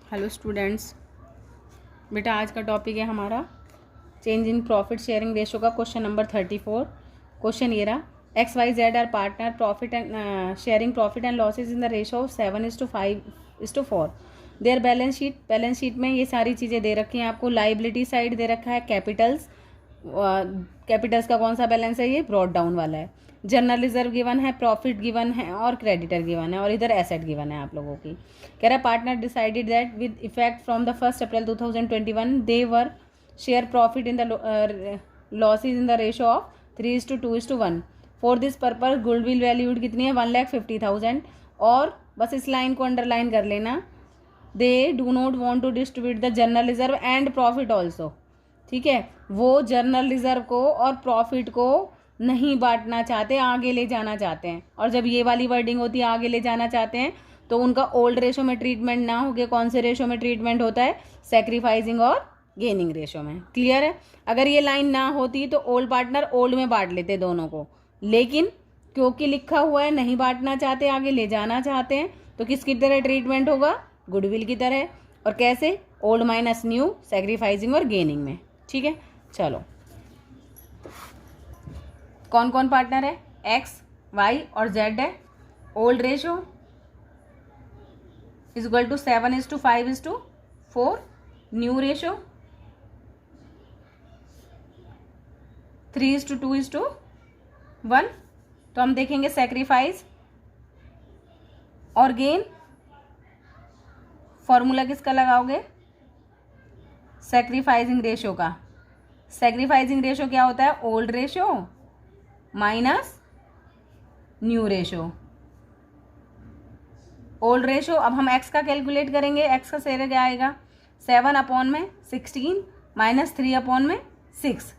Hello students, बेटा आज का टॉपिक है हमारा change in profit sharing ratio का क्वेश्चन नंबर 34। क्वेश्चन ये रहा, XYZ are partner profit and sharing profit and losses in the ratio 7:5:4। Their balance sheet में ये सारी चीज़ें दे रखी हैं आपको। लाइबिलिटी साइड दे रखा है कैपिटल्स का कौन सा बैलेंस है, ये ब्रॉड डाउन वाला है। जनरल रिजर्व गिवन है, प्रॉफिट गिवन है और क्रेडिटर गिवन है और इधर एसेट गिवन है आप लोगों की। कह रहा partner decided that with effect from the 1 April 2021 they were share profit in the losses in the ratio of 3:2:1। For this purpose goodwill valued कितनी है, 1,50,000। और बस इस लाइन को अंडरलाइन कर लेना, they do not want to distribute the general reserve and profit also. ठीक है, वो जनरल रिजर्व को और प्रॉफिट को नहीं बांटना चाहते, आगे ले जाना चाहते हैं। और जब ये वाली वर्डिंग होती है आगे ले जाना चाहते हैं तो उनका ओल्ड रेशो में ट्रीटमेंट ना होके कौन से रेशो में ट्रीटमेंट होता है, सैक्रिफाइसिंग और गेनिंग रेशो में। क्लियर है? अगर ये लाइन ना होती तो ओल्ड पार्टनर ओल्ड में बांट लेते दोनों को, लेकिन क्योंकि लिखा हुआ है नहीं बांटना चाहते, आगे ले जाना चाहते हैं, तो किसकी तरह ट्रीटमेंट होगा, गुडविल की तरह। और कैसे, ओल्ड माइनस न्यू, सैक्रिफाइसिंग और गेनिंग में। ठीक है, चलो कौन कौन पार्टनर है, X, Y और Z है। Old ratio is equal to 7:5:4। New ratio 3:2:1। तो हम देखेंगे सैक्रिफाइस और गेन। फॉर्मूला किसका लगाओगे, सैक्रिफाइसिंग रेशो का। सैक्रिफाइसिंग रेशो क्या होता है, old ratio minus new ratio. Old ratio, अब हम x का कैलकुलेट करेंगे। x का शेयर क्या आएगा, 7/16 माइनस 3/6।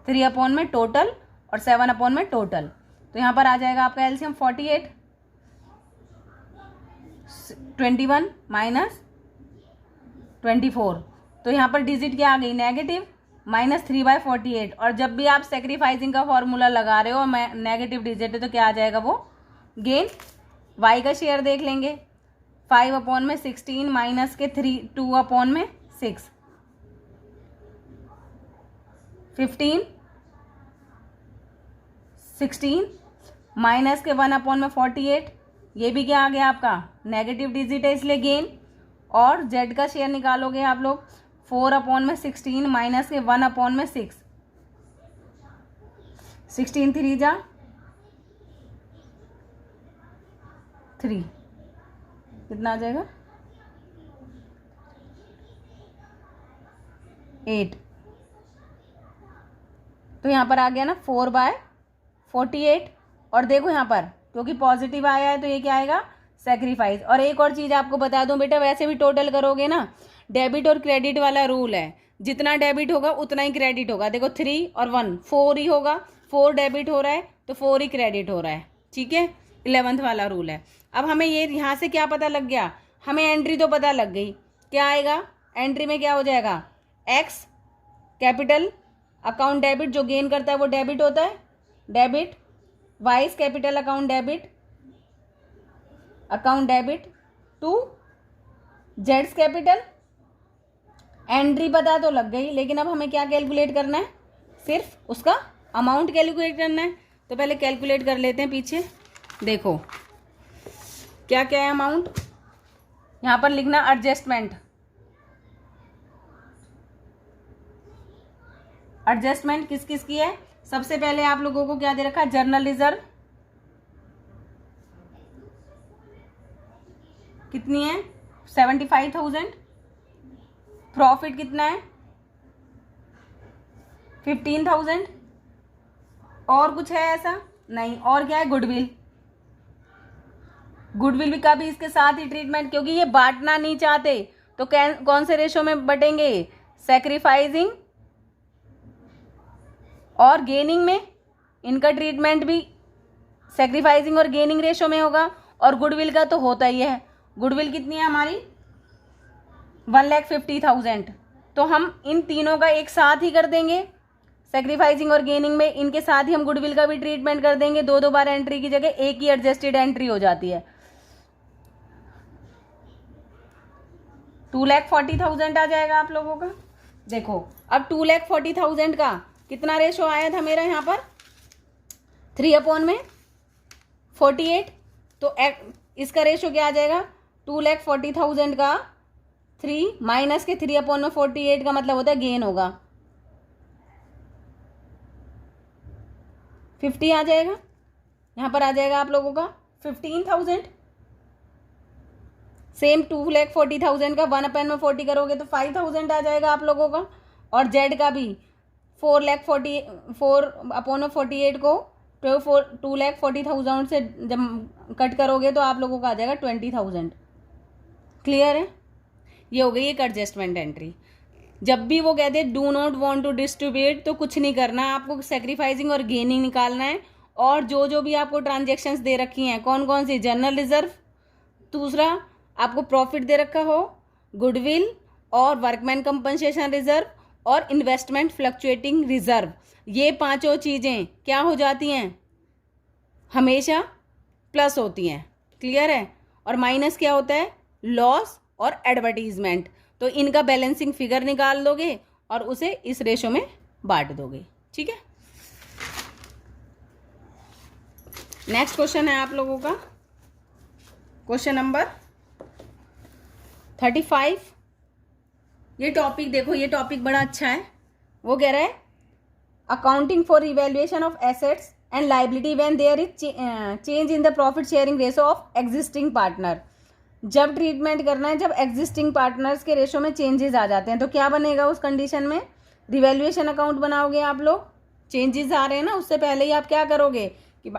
3 में टोटल और 7 में टोटल, तो यहाँ पर आ जाएगा आपका एलसीएम 48। 21 माइनस 24, तो यहाँ पर डिजिट क्या आ गई, नेगेटिव, -3/48। और जब भी आप सेक्रीफाइसिंग का फॉर्मूला लगा रहे हो नेगेटिव डिजिट है तो क्या आ जाएगा, वो गेन। y का शेयर देख लेंगे, 5/16 माइनस के 2/6, 15, 16 माइनस के 1/48, ये भी क्या आ गया आपका, नेगेटिव डिजिट है इसलिए गेन। और z का शेयर निकालोगे आप लोग, 4/16 माइनस के 1/6, 16 3 जा 3, कितना आ जाएगा, 8। तो यहाँ पर आ गया ना 4/48। और देखो यहाँ पर क्योंकि पॉजिटिव आया है तो ये क्या आएगा, सैक्रिफाइस। और एक और चीज़ आपको बता दूं बेटा, वैसे भी टोटल करोगे ना, डेबिट और क्रेडिट वाला रूल है, जितना डेबिट होगा उतना ही क्रेडिट होगा। देखो 3 और 1 4 ही होगा, 4 डेबिट हो रहा है तो 4 ही क्रेडिट हो रहा है। ठीक है, 11th वाला रूल है। अब हमें ये यहाँ से क्या पता लग गया, हमें एंट्री तो पता लग गई, क्या आएगा एंट्री में, क्या हो जाएगा, X कैपिटल अकाउंट डेबिट, जो गेन करता है वो डेबिट होता है, debit. Y's capital account debit to जेड्स कैपिटल। एंट्री पता तो लग गई, लेकिन अब हमें क्या कैलकुलेट करना है, सिर्फ उसका अमाउंट कैलकुलेट करना है। तो पहले कैलकुलेट कर लेते हैं पीछे, देखो क्या क्या है अमाउंट। यहाँ पर लिखना एडजस्टमेंट, एडजस्टमेंट किस किस की है। सबसे पहले आप लोगों को क्या दे रखा है, जर्नल रिजर्व कितनी है, 75,000। प्रॉफिट कितना है, 15,000। और कुछ है ऐसा नहीं, और क्या है, गुडविल। गुडविल भी का भी इसके साथ ही ट्रीटमेंट, क्योंकि ये बांटना नहीं चाहते तो कौन से रेशो में बटेंगे, सैक्रिफाइसिंग और गेनिंग में। इनका ट्रीटमेंट भी सैक्रिफाइसिंग और गेनिंग रेशो में होगा। और गुडविल का तो होता ही है। गुडविल कितनी है हमारी, 1,50,000। तो हम इन तीनों का एक साथ ही कर देंगे, सैक्रिफाइसिंग और गेनिंग में इनके साथ ही हम गुडविल का भी ट्रीटमेंट कर देंगे। 2 बार एंट्री की जगह एक ही एडजस्टेड एंट्री हो जाती है। 2,40,000 आ जाएगा आप लोगों का। देखो अब 2,40,000 का कितना रेशो आया था मेरा यहाँ पर, 3/48। तो इसका रेशो क्या आ जाएगा, 2,40,000 का 3 माइनस के 3/48 का मतलब होता है गेन होगा 50 आ जाएगा। यहाँ पर आ जाएगा आप लोगों का 15,000। सेम 2,40,000 का 1/40 करोगे तो 5,000 आ जाएगा आप लोगों का। और जेड का भी 4/48 को 2,40,000 से जब कट करोगे तो आप लोगों का आ जाएगा 20,000। क्लियर है। ये हो गई एक एडजस्टमेंट एंट्री। जब भी वो कहते हैं do not want to distribute तो कुछ नहीं करना है आपको, सेक्रीफाइसिंग और गेनिंग निकालना है। और जो भी आपको ट्रांजेक्शन्स दे रखी हैं कौन कौन सी, जनरल रिजर्व, दूसरा आपको प्रॉफिट दे रखा हो, गुडविल और वर्कमैन कंपनसेशन रिजर्व और इन्वेस्टमेंट फ्लक्चुएटिंग रिजर्व, ये पांचों चीज़ें क्या हो जाती हैं, हमेशा प्लस होती हैं। क्लियर है। और माइनस क्या होता है, लॉस और एडवर्टीजमेंट। तो इनका बैलेंसिंग फिगर निकाल दोगे और उसे इस रेशो में बांट दोगे। ठीक है। नेक्स्ट क्वेश्चन है आप लोगों का क्वेश्चन नंबर 35। ये टॉपिक देखो, ये टॉपिक बड़ा अच्छा है। वो कह रहा है accounting for revaluation of assets and liability when there is change in the profit sharing ratio of existing partner. जब ट्रीटमेंट करना है जब एग्जिस्टिंग पार्टनर्स के रेशो में चेंजेस आ जाते हैं तो क्या बनेगा उस कंडीशन में, रिवैल्यूएशन अकाउंट बनाओगे आप लोग। चेंजेस आ रहे हैं ना, उससे पहले ही आप क्या करोगे कि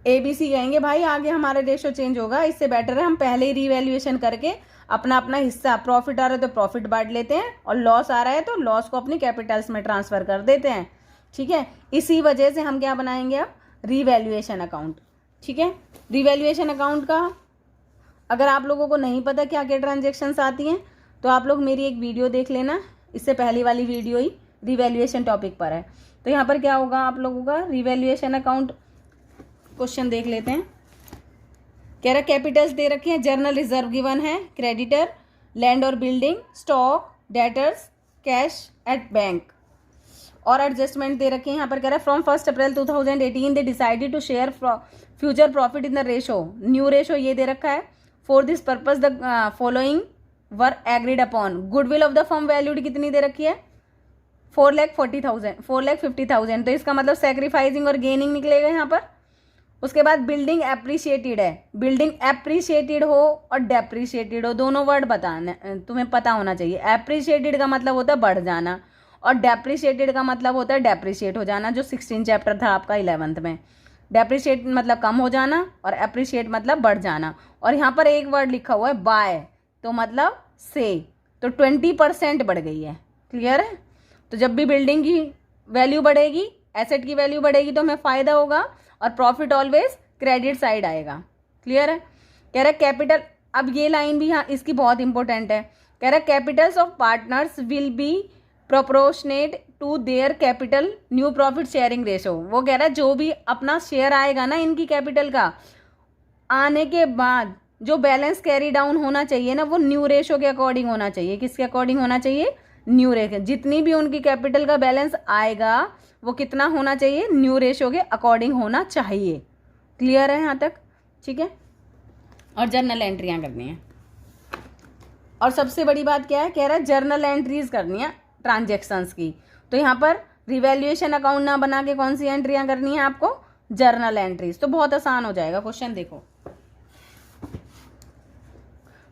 ABC कहेंगे भाई आगे हमारा रेशो चेंज होगा, इससे बेटर है हम पहले ही रिवैल्यूएशन करके अपना अपना हिस्सा, प्रॉफिट आ रहा है तो प्रॉफिट बांट लेते हैं और लॉस आ रहा है तो लॉस को अपनी कैपिटल्स में ट्रांसफर कर देते हैं। ठीक है। इसी वजह से हम क्या बनाएंगे अब, रिवैल्यूएशन अकाउंट। ठीक है। रिवैल्यूएशन अकाउंट का अगर आप लोगों को नहीं पता क्या क्या ट्रांजेक्शन्स आती हैं तो आप लोग मेरी एक वीडियो देख लेना, इससे पहली वाली वीडियो ही रिवैल्यूएशन टॉपिक पर है। तो यहाँ पर क्या होगा आप लोगों का, रिवैल्यूएशन अकाउंट क्वेश्चन देख लेते हैं। कह रहा कैपिटल्स दे रखे हैं, जर्नल रिजर्व गिवन है, क्रेडिटर, लैंड और building, stock, debtors, cash at bank और एडजस्टमेंट दे रखे हैं। यहाँ पर कह रहा है from 1 April 2018 they decided to share future profit in the ratio, new ratio ये दे रखा है। For this purpose the following were agreed upon. Goodwill of the firm valued कितनी दे रखी है, 4,50,000। तो इसका मतलब सेक्रीफाइसिंग और गेनिंग निकलेगा यहाँ पर। उसके बाद बिल्डिंग एप्रिशिएटेड है, बिल्डिंग एप्रिशिएटेड हो और डेप्रिशिएटेड हो, दोनों वर्ड बताना तुम्हें पता होना चाहिए। एप्रिशिएटेड का मतलब होता है बढ़ जाना और डेप्रिशिएटेड का मतलब होता है डेप्रिशिएट हो जाना, जो 16 चैप्टर था आपका 11th में। डेप्रिशिएट मतलब कम हो जाना और एप्रिशिएट मतलब बढ़ जाना। और यहाँ पर एक वर्ड लिखा हुआ है बाय, तो मतलब से, तो 20% बढ़ गई है। क्लियर है। तो जब भी बिल्डिंग की वैल्यू बढ़ेगी, एसेट की वैल्यू बढ़ेगी तो हमें फ़ायदा होगा और प्रॉफिट ऑलवेज क्रेडिट साइड आएगा। क्लियर है। कह रहा है कैपिटल, अब ये लाइन भी यहाँ इसकी बहुत इंपॉर्टेंट है। कह रहा है capitals of partners will be proportionate to their capital new profit sharing ratio. वो कह रहा है जो भी अपना शेयर आएगा ना इनकी कैपिटल का, आने के बाद जो बैलेंस कैरी डाउन होना चाहिए ना वो न्यू रेशो के अकॉर्डिंग होना चाहिए। किसके अकॉर्डिंग होना चाहिए, न्यू रेशो। जितनी भी उनकी कैपिटल का बैलेंस आएगा वो कितना होना चाहिए, न्यू रेशो के अकॉर्डिंग होना चाहिए। क्लियर है यहाँ तक। ठीक है। और जर्नल एंट्रियाँ करनी है। और सबसे बड़ी बात क्या है, कह रहा है जर्नल एंट्रीज करनी है ट्रांजेक्शन्स की। तो यहाँ पर रिवैल्यूएशन अकाउंट ना बना के कौन सी एंट्रियाँ करनी है आपको, जर्नल एंट्रीज। तो बहुत आसान हो जाएगा। क्वेश्चन देखो,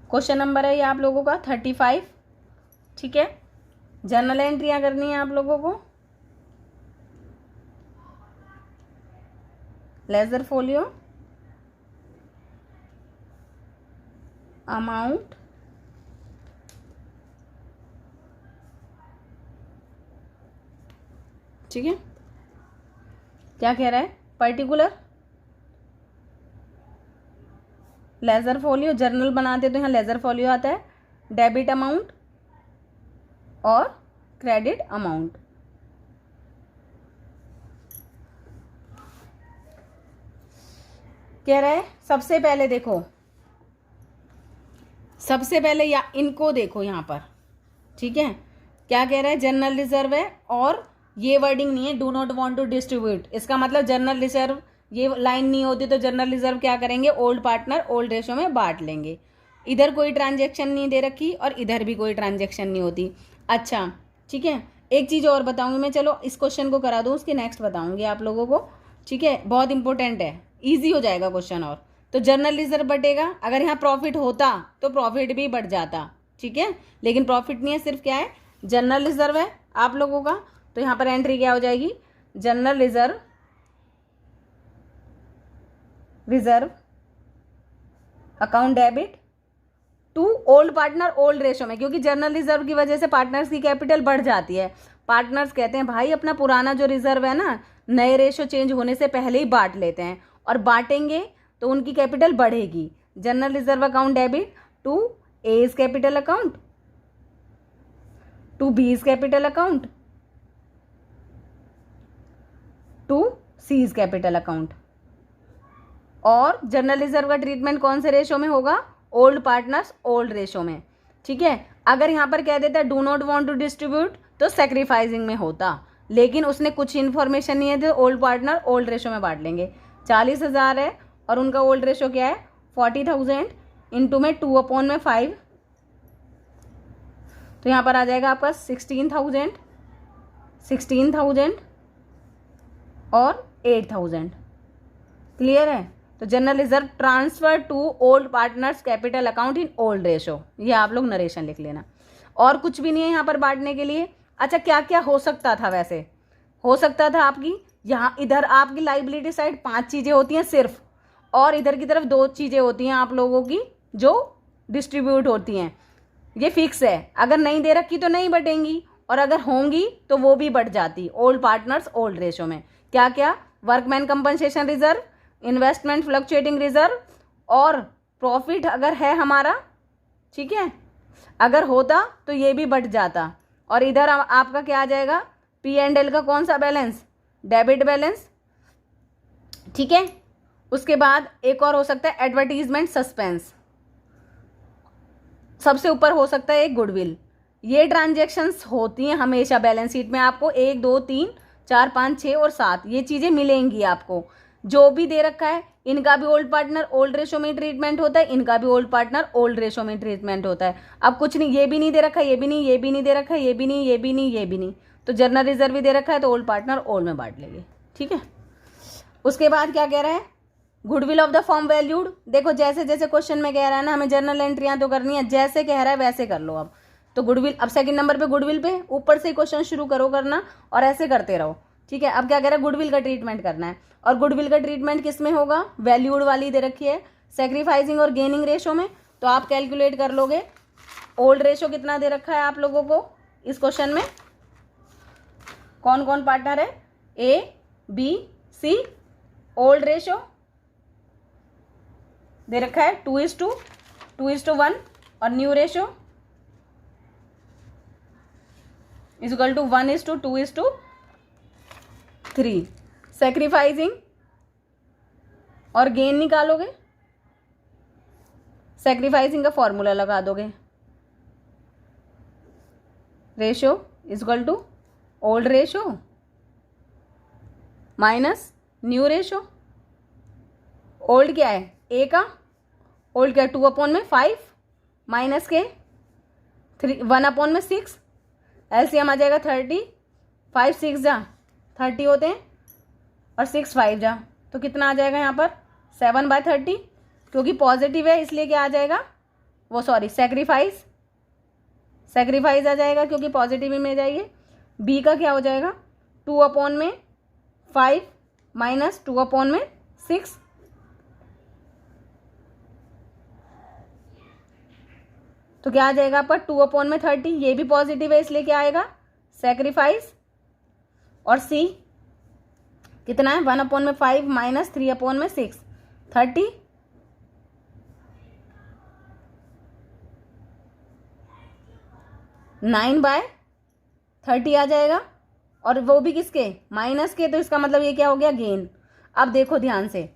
क्वेश्चन नंबर है ये आप लोगों का 35। ठीक है। जर्नल एंट्रियाँ करनी है आप लोगों को। लेजर फोलियो, अमाउंट, ठीक है। क्या कह रहा है, पर्टिकुलर, लेजर फोलियो, जर्नल बनाते तो यहाँ लेजर फोलियो आता है, डेबिट अमाउंट और क्रेडिट अमाउंट। कह रहा है सबसे पहले देखो सबसे पहले या इनको देखो यहाँ पर, ठीक है, क्या कह रहा है, जनरल रिजर्व है और ये वर्डिंग नहीं है do not want to distribute. इसका मतलब जनरल रिजर्व, ये लाइन नहीं होती तो जनरल रिजर्व क्या करेंगे, ओल्ड पार्टनर ओल्ड रेशो में बांट लेंगे। इधर कोई ट्रांजेक्शन नहीं दे रखी और इधर भी कोई ट्रांजेक्शन नहीं होती। अच्छा ठीक है, एक चीज़ और बताऊंगी मैं, चलो इस क्वेश्चन को करा दूँ, उसके नेक्स्ट बताऊंगी आप लोगों को, ठीक है, बहुत इंपॉर्टेंट है, ईजी हो जाएगा क्वेश्चन। और तो जनरल रिजर्व बटेगा, अगर यहाँ प्रॉफिट होता तो प्रॉफिट भी बढ़ जाता, ठीक है, लेकिन प्रॉफिट नहीं है, सिर्फ क्या है, जनरल रिजर्व है आप लोगों का। तो यहाँ पर एंट्री क्या हो जाएगी, general reserve account debit to old partner old ratio में, क्योंकि जनरल रिजर्व की वजह से पार्टनर्स की कैपिटल बढ़ जाती है। पार्टनर्स कहते हैं भाई अपना पुराना जो रिजर्व है ना, नए रेशो चेंज होने से पहले ही बांट लेते हैं, और बांटेंगे तो उनकी कैपिटल बढ़ेगी। General reserve account debit to A's capital account to B's capital account to C's capital account. और जनरल रिजर्व का ट्रीटमेंट कौन से रेशो में होगा, ओल्ड पार्टनर्स ओल्ड रेशो में, ठीक है। अगर यहाँ पर कह देता do not want to distribute तो सेक्रीफाइसिंग में होता, लेकिन उसने कुछ इन्फॉर्मेशन नहीं है तो ओल्ड पार्टनर ओल्ड रेशो में बांट लेंगे। 40,000 है और उनका ओल्ड रेशो क्या है 40,000 इंटू में 2/5, तो यहाँ पर आ जाएगा आपका 16,000 और 8,000। क्लियर है। तो general reserve transfer to old partners capital account in old ratio, ये आप लोग नरेशन लिख लेना। और कुछ भी नहीं है यहाँ पर बांटने के लिए। अच्छा क्या क्या हो सकता था, वैसे हो सकता था आपकी यहाँ इधर आपकी लाइबिलिटी साइड 5 चीज़ें होती हैं सिर्फ, और इधर की तरफ 2 चीज़ें होती हैं आप लोगों की जो डिस्ट्रीब्यूट होती हैं, ये फिक्स है। अगर नहीं दे रखी तो नहीं बटेंगी, और अगर होंगी तो वो भी बढ़ जाती ओल्ड पार्टनर्स ओल्ड रेशो में। क्या क्या, workman compensation reserve, investment fluctuating reserve, और प्रॉफिट अगर है हमारा, ठीक है, अगर होता तो ये भी बढ़ जाता। और इधर आपका क्या आ जाएगा, P&L का कौन सा बैलेंस, डेबिट बैलेंस, ठीक है। उसके बाद एक और हो सकता है एडवर्टीजमेंट सस्पेंस, सबसे ऊपर हो सकता है एक गुडविल। ये ट्रांजेक्शन्स होती हैं हमेशा बैलेंस शीट में, आपको 1 2 3 4 5 6 और 7 ये चीज़ें मिलेंगी आपको। जो भी दे रखा है इनका भी ओल्ड पार्टनर ओल्ड रेशो में ट्रीटमेंट होता है, इनका भी ओल्ड पार्टनर ओल्ड रेशो में ट्रीटमेंट होता है। अब कुछ नहीं, ये भी नहीं दे रखा, ये भी नहीं, ये भी नहीं दे रखा, ये भी नहीं, ये भी नहीं, ये भी नहीं, तो जनरल रिजर्व भी दे रखा है तो ओल्ड पार्टनर ओल्ड में बांट लेंगे, ठीक है। उसके बाद क्या कह रहा है, goodwill of the firm valued. देखो जैसे जैसे क्वेश्चन में कह रहा है ना, हमें जर्नल एंट्रियां तो करनी है, जैसे कह रहा है वैसे कर लो अब। तो गुडविल, अब सेकंड नंबर पे गुडविल पे ऊपर से क्वेश्चन शुरू करो करना और ऐसे करते रहो, ठीक है। अब क्या कह रहा है, गुडविल का ट्रीटमेंट करना है, और गुडविल का ट्रीटमेंट किस में होगा, वैल्यूड वाली दे रखी है, सेक्रीफाइसिंग और गेनिंग रेशो में। तो आप कैलकुलेट कर लोगे, ओल्ड रेशो कितना दे रखा है आप लोगों को इस क्वेश्चन में, कौन कौन पार्टनर है, A B C, old ratio दे रखा है 2:1, और new ratio is equal to 1:2:3। Sacrificing और गेन निकालोगे, सेक्रीफाइसिंग का फॉर्मूला लगा दोगे, ratio is equal to old ratio minus new ratio. Old क्या है, ए का ओल्ड क्या है 2/5 माइनस के 1/6, एलसीएम आ जाएगा 30, 5 6 जा 30 होते हैं और 6 5 जा, तो कितना आ जाएगा यहाँ पर 7/30, क्योंकि पॉजिटिव है इसलिए क्या आ जाएगा, वो सॉरी सेक्रीफाइस आ जाएगा क्योंकि पॉजिटिव में जाइए। बी का क्या हो जाएगा 2/5 माइनस 2/6, तो क्या आ जाएगा आपका 2/30, ये भी पॉजिटिव है इसलिए क्या आएगा सेक्रीफाइस। और सी कितना है 1/5 माइनस 3/6, 30, नाइन बाय 30 आ जाएगा, और वो भी किसके, माइनस के, तो इसका मतलब ये क्या हो गया गेन। अब देखो ध्यान से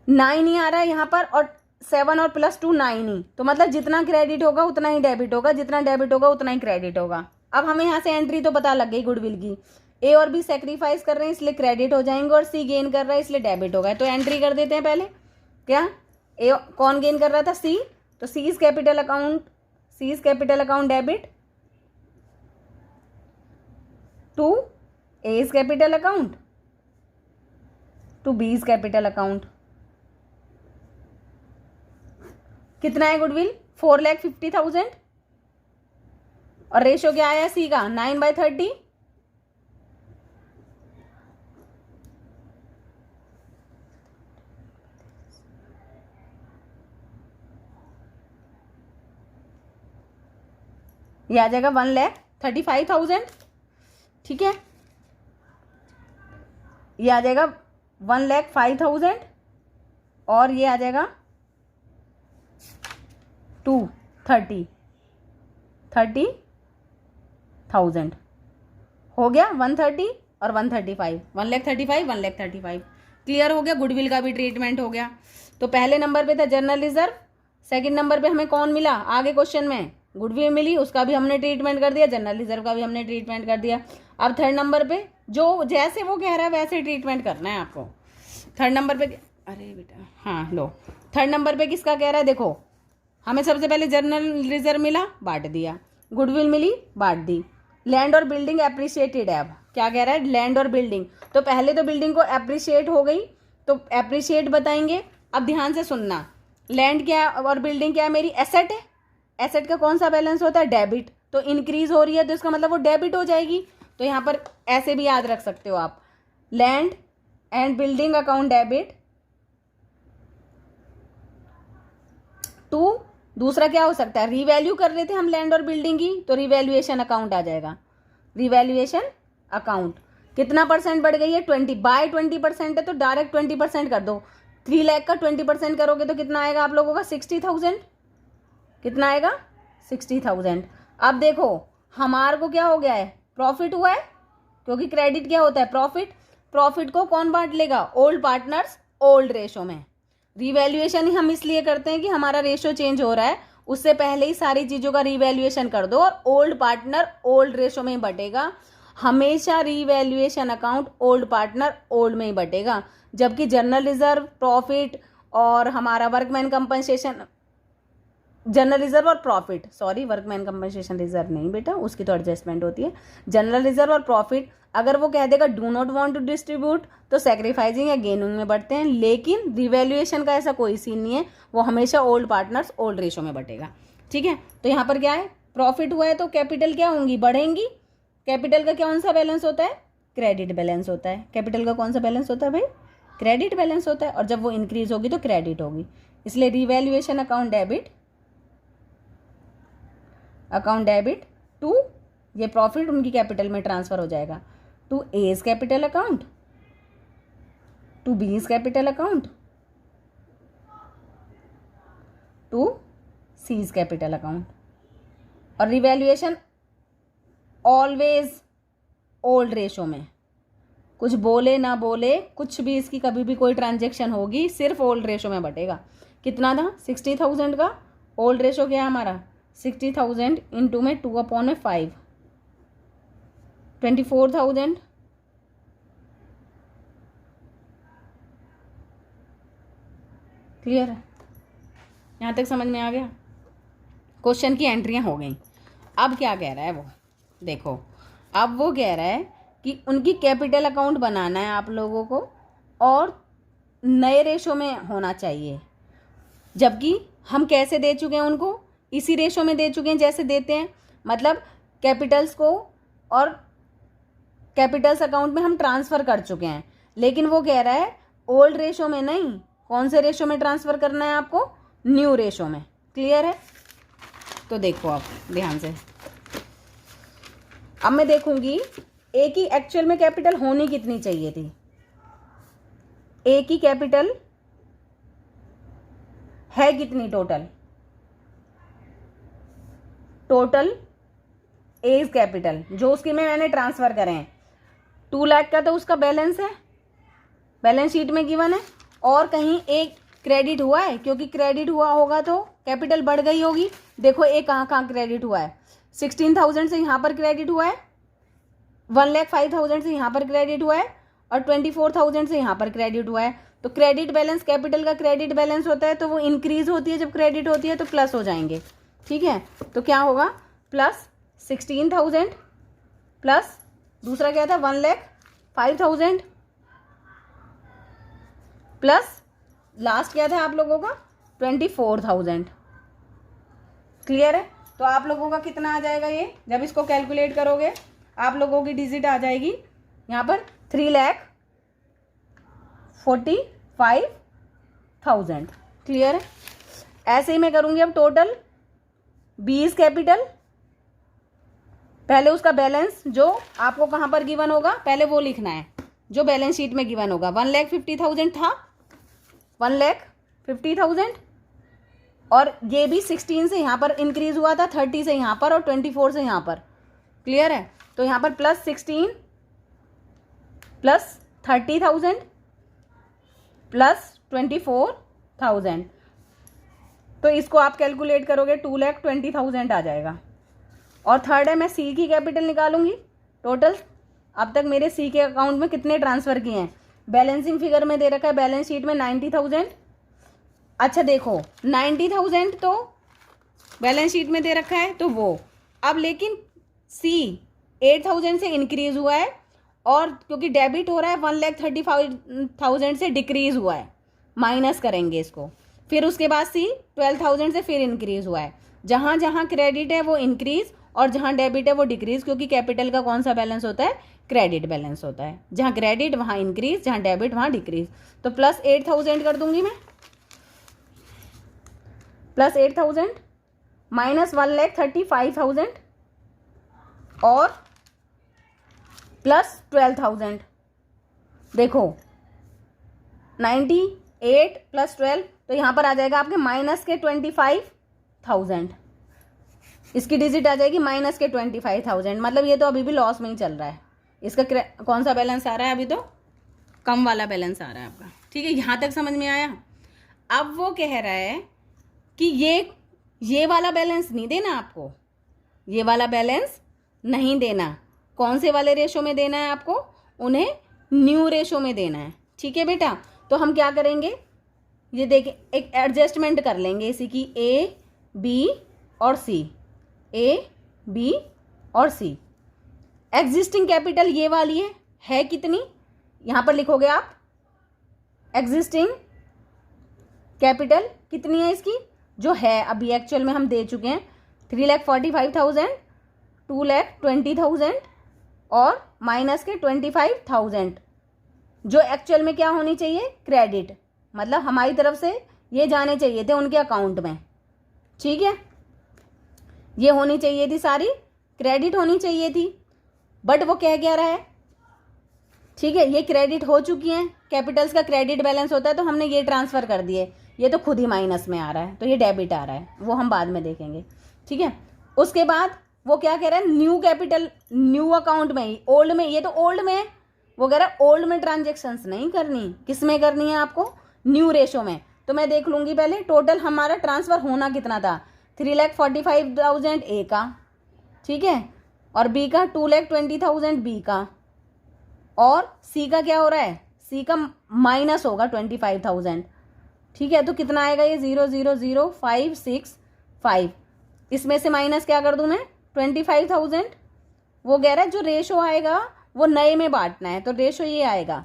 9 ही आ रहा है यहाँ पर और 7 और +2 9 ही, तो मतलब जितना क्रेडिट होगा उतना ही डेबिट होगा, जितना डेबिट होगा उतना ही क्रेडिट होगा। अब हमें यहाँ से एंट्री तो पता लग गई गुडविल की, ए और बी सेक्रीफाइस कर रहे हैं इसलिए क्रेडिट हो जाएंगे और सी गेन कर रहा है इसलिए डेबिट होगा। तो एंट्री कर देते हैं पहले। क्या ए कौन गेन कर रहा था? सी। तो C is capital account debit to A is capital account to B is capital account. कितना है गुडविल? 4,50,000 और रेशो क्या आया सी का? 9/30। ये आ जाएगा 1,35,000। ठीक है, ये आ जाएगा 1,05,000 और ये आ जाएगा 30,000 हो गया। 130 और 135, 1,35,000 क्लियर हो गया। गुडविल का भी ट्रीटमेंट हो गया। तो पहले नंबर पे था जनरल रिजर्व, सेकंड नंबर पे हमें कौन मिला? आगे क्वेश्चन में गुडविल मिली, उसका भी हमने ट्रीटमेंट कर दिया, जनरल रिजर्व का भी हमने ट्रीटमेंट कर दिया। अब थर्ड नंबर पे जो जैसे वो कह रहा है वैसे ट्रीटमेंट करना है आपको। थर्ड नंबर पे, अरे बेटा हाँ लो, थर्ड नंबर पे किसका कह रहा है? देखो हमें सबसे पहले जनरल रिजर्व मिला, बांट दिया। गुडविल मिली, बांट दी। लैंड और बिल्डिंग एप्रिशिएटेड है। अब क्या कह रहा है? लैंड और बिल्डिंग। तो पहले तो बिल्डिंग को एप्रिशिएट हो गई तो एप्रिशिएट बताएंगे। अब ध्यान से सुनना, लैंड क्या और बिल्डिंग क्या है? मेरी एसेट है। एसेट का कौन सा बैलेंस होता है? डेबिट। तो इंक्रीज हो रही है तो इसका मतलब वो डेबिट हो जाएगी। तो यहाँ पर ऐसे भी याद रख सकते हो आप, land and building account debit to, दूसरा क्या हो सकता है? रीवैल्यू कर रहे थे हम लैंड और बिल्डिंग की, तो रिवैल्यूएशन अकाउंट आ जाएगा। रिवैल्यूएशन अकाउंट कितना % बढ़ गई है? 20/20% है तो डायरेक्ट 20% कर दो। 3 लाख का 20% करोगे तो कितना आएगा आप लोगों का? 60,000। कितना आएगा? 60,000। अब देखो हमारे को क्या हो गया है? प्रॉफिट हुआ है, क्योंकि क्रेडिट क्या होता है? प्रॉफिट। प्रॉफिट को कौन बांट लेगा? ओल्ड पार्टनर्स ओल्ड रेशो में। रिवैल्यूएशन ही हम इसलिए करते हैं कि हमारा रेशो चेंज हो रहा है, उससे पहले ही सारी चीज़ों का रिवैल्यूएशन कर दो और ओल्ड पार्टनर ओल्ड रेशो में ही बटेगा। हमेशा revaluation account old partner old में ही बटेगा, जबकि जनरल रिजर्व, प्रॉफिट और हमारा वर्कमैन कंपनसेशन, जनरल रिजर्व और profit, sorry workman compensation reserve नहीं बेटा, उसकी तो एडजस्टमेंट होती है। जनरल रिजर्व और प्रॉफिट अगर वो कह देगा do not want to distribute तो सैक्रिफाइसिंग या गेनिंग में बढ़ते हैं, लेकिन रिवैल्यूएशन का ऐसा कोई सीन नहीं है, वो हमेशा ओल्ड पार्टनर्स ओल्ड रेशो में बटेगा। ठीक है, तो यहाँ पर क्या है? प्रॉफिट हुआ है तो कैपिटल क्या होंगी? बढ़ेंगी। कैपिटल का कौन सा बैलेंस होता है? क्रेडिट बैलेंस होता है। कैपिटल का कौन सा बैलेंस होता है भाई? क्रेडिट बैलेंस होता है। और जब वो इंक्रीज होगी तो क्रेडिट होगी, इसलिए रिवैल्यूएशन अकाउंट डेबिट टू, ये प्रॉफिट उनकी कैपिटल में ट्रांसफर हो जाएगा, to A's capital account, to B's capital account, to C's capital account. और रिवैल्यूएशन ऑलवेज ओल्ड रेशो में, कुछ बोले ना बोले कुछ भी, इसकी कभी भी कोई ट्रांजेक्शन होगी सिर्फ ओल्ड रेशो में बटेगा। कितना था? 60,000 का। ओल्ड रेशो क्या है हमारा? 60,000 इंटू में 2/5, 24,000। क्लियर है? यहाँ तक समझ में आ गया? क्वेश्चन की एंट्रियाँ हो गई। अब क्या कह रहा है वो देखो, अब वो कह रहा है कि उनकी कैपिटल अकाउंट बनाना है आप लोगों को और नए रेशो में होना चाहिए, जबकि हम कैसे दे चुके हैं उनको? इसी रेशो में दे चुके हैं जैसे देते हैं, मतलब कैपिटल्स को और कैपिटल्स अकाउंट में हम ट्रांसफ़र कर चुके हैं, लेकिन वो कह रहा है ओल्ड रेशो में नहीं। कौन से रेशो में ट्रांसफ़र करना है आपको? न्यू रेशो में। क्लियर है? तो देखो आप ध्यान से, अब मैं देखूंगी ए की एक्चुअल में कैपिटल होनी कितनी चाहिए थी। ए की कैपिटल है कितनी टोटल? टोटल एज कैपिटल जो उसकी में मैंने ट्रांसफर करे हैं 2 लाख का, तो उसका बैलेंस है, बैलेंस शीट में गिवन है। और कहीं एक क्रेडिट हुआ है, क्योंकि क्रेडिट हुआ होगा तो कैपिटल बढ़ गई होगी। देखो ये कहाँ कहाँ क्रेडिट हुआ है, 16,000 से यहाँ पर क्रेडिट हुआ है, 1,05,000 से यहाँ पर क्रेडिट हुआ है, और 24,000 से यहाँ पर क्रेडिट हुआ है। तो क्रेडिट बैलेंस, कैपिटल का क्रेडिट बैलेंस होता है तो वो इंक्रीज होती है, जब क्रेडिट होती है तो प्लस हो जाएंगे। ठीक है, तो क्या होगा, प्लस 16,000 प्लस दूसरा क्या था 1,05,000 प्लस लास्ट क्या था आप लोगों का 24,000। क्लियर है? तो आप लोगों का कितना आ जाएगा ये, जब इसको कैलकुलेट करोगे आप लोगों की डिजिट आ जाएगी यहाँ पर 3,45,000। क्लियर है? ऐसे ही मैं करूँगी अब टोटल। बी इज कैपिटल, पहले उसका बैलेंस जो आपको कहाँ पर गिवन होगा पहले वो लिखना है, जो बैलेंस शीट में गिवन होगा। 1,50,000 था, 1,50,000, और ये भी 16 से यहाँ पर इंक्रीज हुआ था, 30 से यहाँ पर, और 24 से यहाँ पर। क्लियर है? तो यहाँ पर प्लस 16 प्लस 30,000 प्लस 24,000, तो इसको आप कैलकुलेट करोगे 2,20,000 आ जाएगा। और थर्ड है, मैं सी की कैपिटल निकालूंगी। टोटल अब तक मेरे सी के अकाउंट में कितने ट्रांसफ़र किए हैं, बैलेंसिंग फिगर में दे रखा है बैलेंस शीट में 90,000। अच्छा देखो 90,000 तो बैलेंस शीट में दे रखा है तो वो, अब लेकिन सी 8,000 से इंक्रीज हुआ है, और क्योंकि डेबिट हो रहा है 1,35,000 से डिक्रीज हुआ है, माइनस करेंगे इसको। फिर उसके बाद सी 12,000 से फिर इंक्रीज हुआ है। जहाँ जहाँ क्रेडिट है वो इंक्रीज, और जहाँ डेबिट है वो डिक्रीज, क्योंकि कैपिटल का कौन सा बैलेंस होता है, क्रेडिट बैलेंस होता है। जहाँ क्रेडिट वहाँ इंक्रीज, जहाँ डेबिट वहाँ डिक्रीज। तो प्लस 8,000 कर दूंगी मैं, प्लस 8,000 माइनस 1,35,000 और प्लस 12,000। देखो 98 प्लस 12, तो यहाँ पर आ जाएगा आपके माइनस के 25,000। इसकी डिजिट आ जाएगी माइनस के 25,000, मतलब ये तो अभी भी लॉस में ही चल रहा है। इसका कौन सा बैलेंस आ रहा है, अभी तो कम वाला बैलेंस आ रहा है आपका। ठीक है, यहाँ तक समझ में आया? अब वो कह रहा है कि ये वाला बैलेंस नहीं देना आपको, ये वाला बैलेंस नहीं देना। कौन से वाले रेशो में देना है आपको, उन्हें न्यू रेशो में देना है। ठीक है बेटा, तो हम क्या करेंगे, ये देखिए एक एडजस्टमेंट कर लेंगे इसी की, ए बी और सी, ए बी और सी। एग्जिस्टिंग कैपिटल ये वाली है कितनी, यहाँ पर लिखोगे आप, एग्जिस्टिंग कैपिटल कितनी है इसकी, जो है अभी एक्चुअल में हम दे चुके हैं 3,45,000, 2,20,000 और माइनस के 25,000, जो एक्चुअल में क्या होनी चाहिए, क्रेडिट, मतलब हमारी तरफ से ये जाने चाहिए थे उनके अकाउंट में। ठीक है, ये होनी चाहिए थी सारी, क्रेडिट होनी चाहिए थी, बट वो कह क्या रहा है। ठीक है, ये क्रेडिट हो चुकी हैं, कैपिटल्स का क्रेडिट बैलेंस होता है तो हमने ये ट्रांसफ़र कर दिए, ये तो खुद ही माइनस में आ रहा है, तो ये डेबिट आ रहा है, वो हम बाद में देखेंगे। ठीक है, उसके बाद वो क्या कह रहा है, न्यू कैपिटल न्यू अकाउंट में ही, ओल्ड में, ये तो ओल्ड में है, वो कह रहा है ओल्ड में ट्रांजेक्शन्स नहीं करनी, किस में करनी है आपको, न्यू रेशो में। तो मैं देख लूँगी पहले टोटल हमारा ट्रांसफ़र होना कितना था, 3,45,000 ए का, ठीक है, और बी का 2,20,000 बी का, और सी का क्या हो रहा है, सी का माइनस होगा 25,000। ठीक है, तो कितना आएगा ये 0,00565, इसमें से माइनस क्या कर दूं मैं 25,000। वो कह रहा है जो रेशो आएगा वो नए में बांटना है, तो रेशो ये आएगा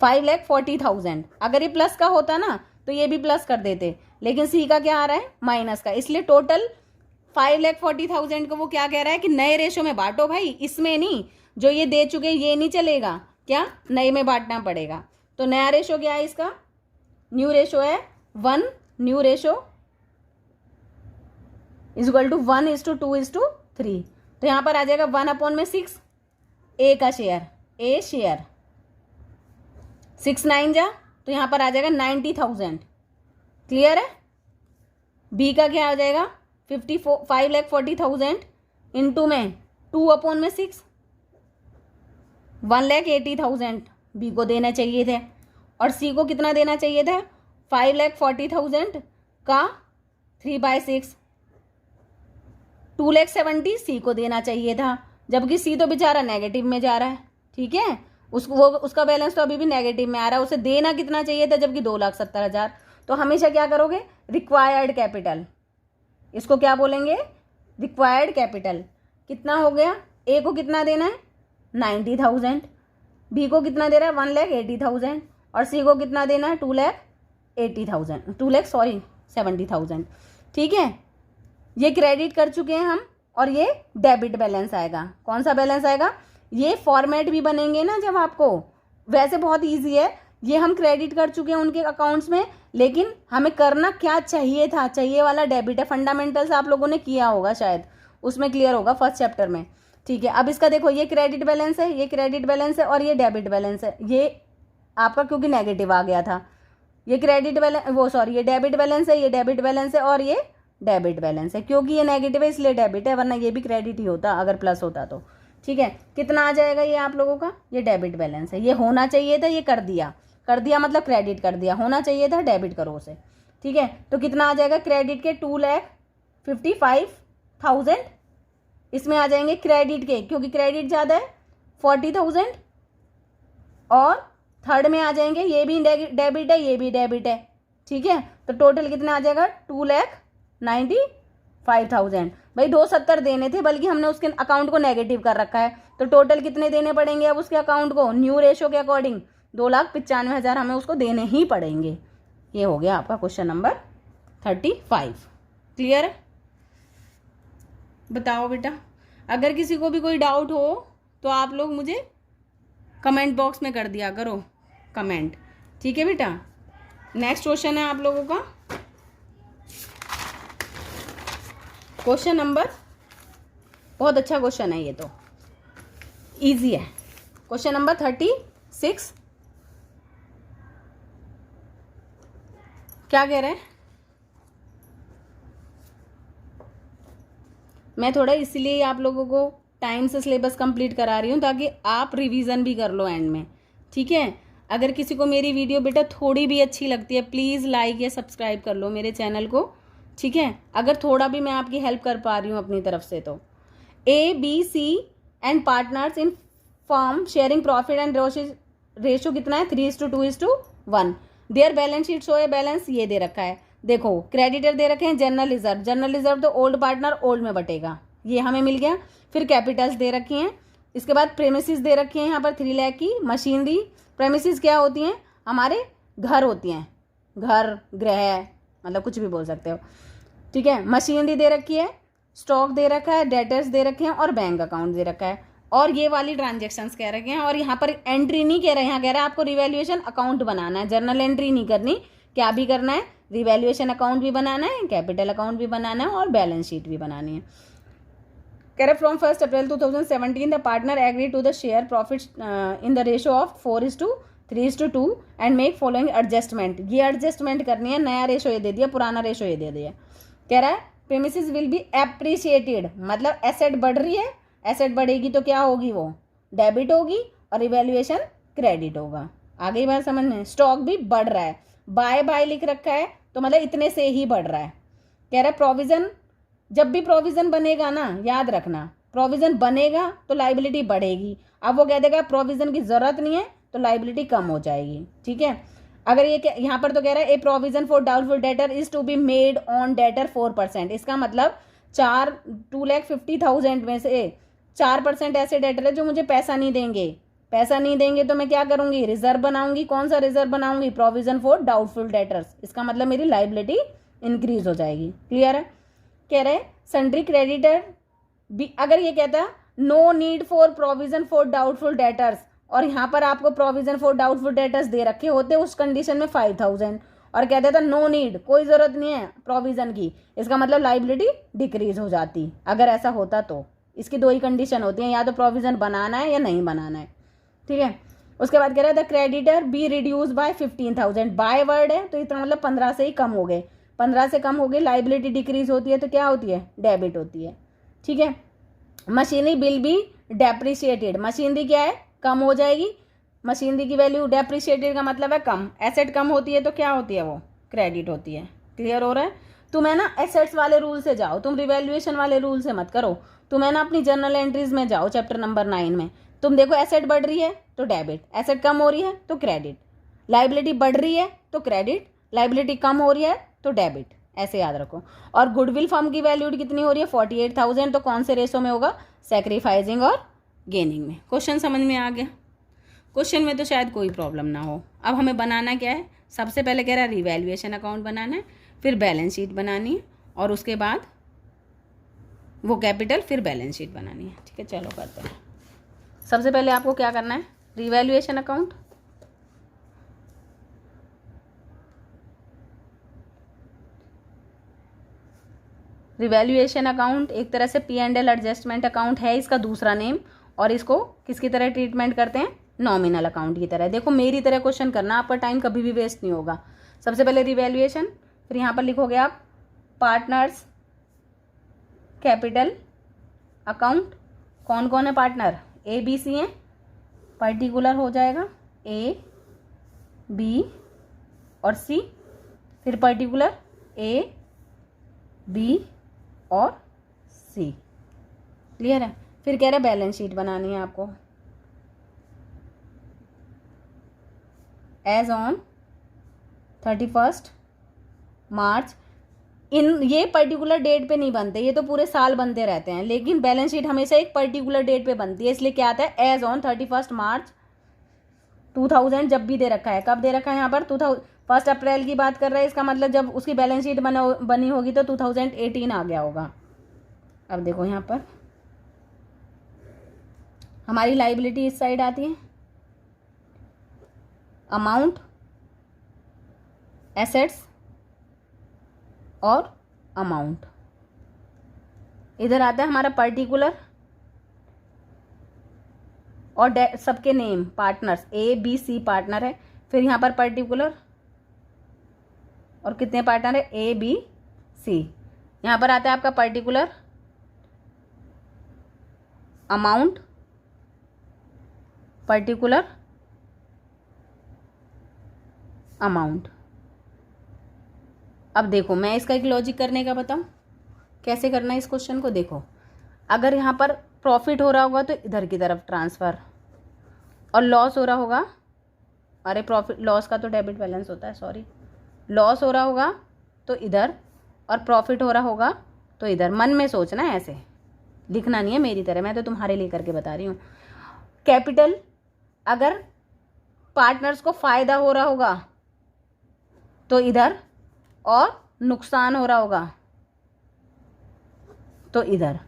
5,40,000। अगर ये प्लस का होता ना तो ये भी प्लस कर देते, लेकिन सी का क्या आ रहा है, माइनस का, इसलिए टोटल 5,40,000 को वो क्या कह रहा है कि नए रेशो में बांटो भाई, इसमें नहीं, जो ये दे चुके ये नहीं चलेगा, क्या नए में बांटना पड़ेगा। तो नया रेशो क्या है इसका, न्यू रेशो है 1, new ratio is equal to 1:2:3। तो यहाँ पर आ जाएगा 1/6 ए का शेयर, ए शेयर 6 9 जा, तो यहाँ पर आ जाएगा 90,000। क्लियर है? बी का क्या आ जाएगा 5,40,000 इंटू में 2/6 1,80,000 बी को देना चाहिए थे, और सी को कितना देना चाहिए था, 5,40,000 का 3/6, 2,70,000 सी को देना चाहिए था, जबकि सी तो बेचारा नेगेटिव में जा रहा है। ठीक है, उसका बैलेंस तो अभी भी नेगेटिव में आ रहा है, उसे देना कितना चाहिए था, जबकि 2,70,000। तो हमेशा क्या करोगे, रिक्वायर्ड कैपिटल, इसको क्या बोलेंगे, रिक्वायर्ड कैपिटल। कितना हो गया, ए को कितना देना है 90,000, बी को कितना दे रहा है 1,80,000, और सी को कितना देना है 2,70,000। ठीक है, ये क्रेडिट कर चुके हैं हम, और ये डेबिट बैलेंस आएगा। कौन सा बैलेंस आएगा, ये फॉर्मेट भी बनेंगे ना जब आपको, वैसे बहुत इजी है, ये हम क्रेडिट कर चुके हैं उनके अकाउंट्स में, लेकिन हमें करना क्या चाहिए था, चाहिए वाला डेबिट है। फंडामेंटल्स आप लोगों ने किया होगा शायद, उसमें क्लियर होगा फर्स्ट चैप्टर में। ठीक है, अब इसका देखो, ये क्रेडिट बैलेंस है, ये क्रेडिट बैलेंस है, और ये डेबिट बैलेंस है। ये आपका क्योंकि नेगेटिव आ गया था, ये क्रेडिट बैलेंस ये डेबिट बैलेंस है, ये डेबिट बैलेंस है, और ये डेबिट बैलेंस है। क्योंकि ये नेगेटिव है इसलिए डेबिट है, वरना ये भी क्रेडिट ही होता अगर प्लस होता तो। ठीक है, कितना आ जाएगा ये आप लोगों का, ये डेबिट बैलेंस है। ये होना चाहिए था, ये कर दिया मतलब क्रेडिट कर दिया, होना चाहिए था डेबिट करो उसे। ठीक है, तो कितना आ जाएगा, क्रेडिट के 2,55,000, इसमें आ जाएंगे क्रेडिट के, क्योंकि क्रेडिट ज़्यादा है 40,000, और थर्ड में आ जाएंगे, ये भी डेबिट है, ये भी डेबिट है। ठीक है, तो टोटल कितना आ जाएगा 2,95,000। भाई 270 देने थे, बल्कि हमने उसके अकाउंट को नेगेटिव कर रखा है, तो टोटल कितने देने पड़ेंगे अब उसके अकाउंट को, न्यू रेशो के अकॉर्डिंग 2,95,000 हमें उसको देने ही पड़ेंगे। ये हो गया आपका क्वेश्चन नंबर 35। क्लियर है, बताओ बेटा। अगर किसी को भी कोई डाउट हो तो आप लोग मुझे कमेंट बॉक्स में कर दिया करो कमेंट। ठीक है बेटा, नेक्स्ट क्वेश्चन है आप लोगों का क्वेश्चन नंबर, बहुत अच्छा क्वेश्चन है, ये तो इजी है। क्वेश्चन नंबर 36 क्या कह रहे हैं, मैं थोड़ा इसलिए आप लोगों को टाइम से सिलेबस कंप्लीट करा रही हूँ ताकि आप रिवीजन भी कर लो एंड में। ठीक है, अगर किसी को मेरी वीडियो बेटा थोड़ी भी अच्छी लगती है, प्लीज़ लाइक या सब्सक्राइब कर लो मेरे चैनल को। ठीक है, अगर थोड़ा भी मैं आपकी हेल्प कर पा रही हूँ अपनी तरफ से तो। ABC and partners in form sharing profit and ratio कितना है 3:2:1। There balance sheet show a balance, ये दे रखा है। देखो क्रेडिटर दे रखे हैं जनरल रिजर्व तो ओल्ड पार्टनर ओल्ड में बटेगा, ये हमें मिल गया। फिर कैपिटल्स दे रखी हैं, इसके बाद प्रेमिसेस दे रखी हैं यहाँ पर 3 लाख की। मशीनरी, प्रेमिसेस क्या होती हैं, हमारे घर होती हैं, घर गृह मतलब कुछ भी बोल सकते हो। ठीक है, मशीनरी दे रखी है, स्टॉक दे रखा है, डेटर्स दे रखे हैं, और बैंक अकाउंट दे रखा है, और ये वाली ट्रांजेक्शन्स कह रखे हैं। और यहाँ पर एंट्री नहीं कह रहे हैं, यहाँ कह रहा है आपको रिवैल्यूएशन अकाउंट बनाना है, जर्नल एंट्री नहीं करनी। क्या भी करना है, रिवैल्यूएशन अकाउंट भी बनाना है, कैपिटल अकाउंट भी बनाना है, और बैलेंस शीट भी बनानी है। कह रहे from 1 April 2017 the partner agree to the share profit in the ratio of 4:3:2 and make following adjustment. ये एडजस्टमेंट करनी है, नया रेशो ये दे दिया, पुराना रेशो ये दे दिया। कह रहा है प्रीमिसेस विल बी एप्रिशिएटेड, मतलब एसेट बढ़ रही है, एसेट बढ़ेगी तो क्या होगी, वो डेबिट होगी, और रिवैल्यूएशन क्रेडिट होगा। आगे बात समझ में। स्टॉक भी बढ़ रहा है, बाय लिख रखा है तो मतलब इतने से ही बढ़ रहा है। कह रहा है प्रोविजन, जब भी प्रोविजन बनेगा ना, याद रखना प्रोविजन बनेगा तो लाइबिलिटी बढ़ेगी। अब वो कह देगा प्रोविजन की जरूरत नहीं है तो लाइबिलिटी कम हो जाएगी। ठीक है, अगर ये यहाँ पर तो कह रहा है a provision for doubtful debtor is to be made on debtor 4%। इसका मतलब 2,50,000 में से 4% ऐसे डेटर है जो मुझे पैसा नहीं देंगे। पैसा नहीं देंगे तो मैं क्या करूंगी, रिजर्व बनाऊंगी। कौन सा रिजर्व बनाऊंगी, प्रोविजन फॉर डाउटफुल डेटर्स। इसका मतलब मेरी लाइबिलिटी इंक्रीज हो जाएगी। क्लियर है। कह रहे सन्ड्री क्रेडिटर भी, अगर ये कहता no need for provision for doubtful debtors, और यहाँ पर आपको प्रोविजन फॉर डाउटफुल डेटर्स दे रखे होते उस कंडीशन में 5,000, और कहते था नो नीड, कोई जरूरत नहीं है प्रोविजन की, इसका मतलब लाइबिलिटी डिक्रीज हो जाती। अगर ऐसा होता तो इसकी 2 ही कंडीशन होती हैं, या तो प्रोविजन बनाना है या नहीं बनाना है। ठीक है, उसके बाद कह रहा है the creditor be reduce by 15,000। By word है तो इसका मतलब 15 से ही कम हो गए, 15 से कम हो गई, लाइबिलिटी डिक्रीज होती है तो क्या होती है, डेबिट होती है। ठीक है, machinery bill B depreciated, machinery क्या है, कम हो जाएगी। मशीनरी की वैल्यू डेप्रिशिएटेड का मतलब है कम, एसेट कम होती है तो क्या होती है, वो क्रेडिट होती है। क्लियर हो रहा है? तुम है ना एसेट्स वाले रूल से जाओ, तुम रिवैल्यूएशन वाले रूल से मत करो। तुम है ना अपनी जर्नल एंट्रीज में जाओ, चैप्टर नंबर 9 में। तुम देखो एसेट बढ़ रही है तो डेबिट, एसेट कम हो रही है तो क्रेडिट, लाइबिलिटी बढ़ रही है तो क्रेडिट, लाइबिलिटी कम हो रही है तो डेबिट, ऐसे याद रखो। और गुडविल फर्म की वैल्यू कितनी हो रही है, 48,000, तो कौन से रेशो में होगा, सैक्रिफाइसिंग और गेनिंग में। क्वेश्चन समझ में आ गया? क्वेश्चन में तो शायद कोई प्रॉब्लम ना हो। अब हमें बनाना क्या है, सबसे पहले कह रहा है रिवैल्यूएशन अकाउंट बनाना है, फिर बैलेंस शीट बनानी है, और उसके बाद वो कैपिटल, फिर बैलेंस शीट बनानी है। ठीक है, चलो करते हैं। सबसे पहले आपको क्या करना है, रिवैल्यूएशन अकाउंट। रिवैल्यूएशन अकाउंट एक तरह से P&L एडजस्टमेंट अकाउंट है इसका दूसरा नेम, और इसको किसकी तरह ट्रीटमेंट करते हैं, नॉमिनल अकाउंट की तरह। देखो मेरी तरह क्वेश्चन करना, आपका टाइम कभी भी वेस्ट नहीं होगा। सबसे पहले रिवैल्यूएशन, फिर यहाँ पर लिखोगे आप पार्टनर्स कैपिटल अकाउंट। कौन कौन है पार्टनर, A B C हैं, पर्टिकुलर हो जाएगा A B और C, फिर पर्टिकुलर A B और C। क्लियर है? फिर कह रहे बैलेंस शीट बनानी है आपको। एज ऑन 31 मार्च, इन ये पर्टिकुलर डेट पे नहीं बनते, ये तो पूरे साल बनते रहते हैं, लेकिन बैलेंस शीट हमेशा एक पर्टिकुलर डेट पे बनती है, इसलिए क्या आता है, एज ऑन 31 मार्च 2000 जब भी दे रखा है, कब दे रखा है यहाँ पर 1 अप्रैल की बात कर रहे हैं, इसका मतलब जब उसकी बैलेंस शीट बनी होगी तो 2018 आ गया होगा। अब देखो यहाँ पर हमारी लाइबिलिटी इस साइड आती है, अमाउंट, एसेट्स और अमाउंट। इधर आता है हमारा पर्टिकुलर और सबके name, partners A B C partner है, फिर यहाँ पर पर्टिकुलर और कितने पार्टनर है, A B C। यहाँ पर आता है आपका पर्टिकुलर, अमाउंट, पर्टिकुलर, अमाउंट। अब देखो मैं इसका एक लॉजिक करने का बताऊं कैसे करना है इस क्वेश्चन को। देखो अगर यहाँ पर प्रॉफिट हो रहा होगा तो इधर की तरफ ट्रांसफ़र, और लॉस हो रहा होगा, अरे प्रॉफिट लॉस का तो डेबिट बैलेंस होता है, सॉरी, लॉस हो रहा होगा तो इधर, और प्रॉफिट हो रहा होगा तो इधर। मन में सोचना है, ऐसे लिखना नहीं है मेरी तरह, मैं तो तुम्हारे लिए करके बता रही हूँ। कैपिटल, अगर पार्टनर्स को फ़ायदा हो रहा होगा तो इधर, और नुकसान हो रहा होगा तो इधर।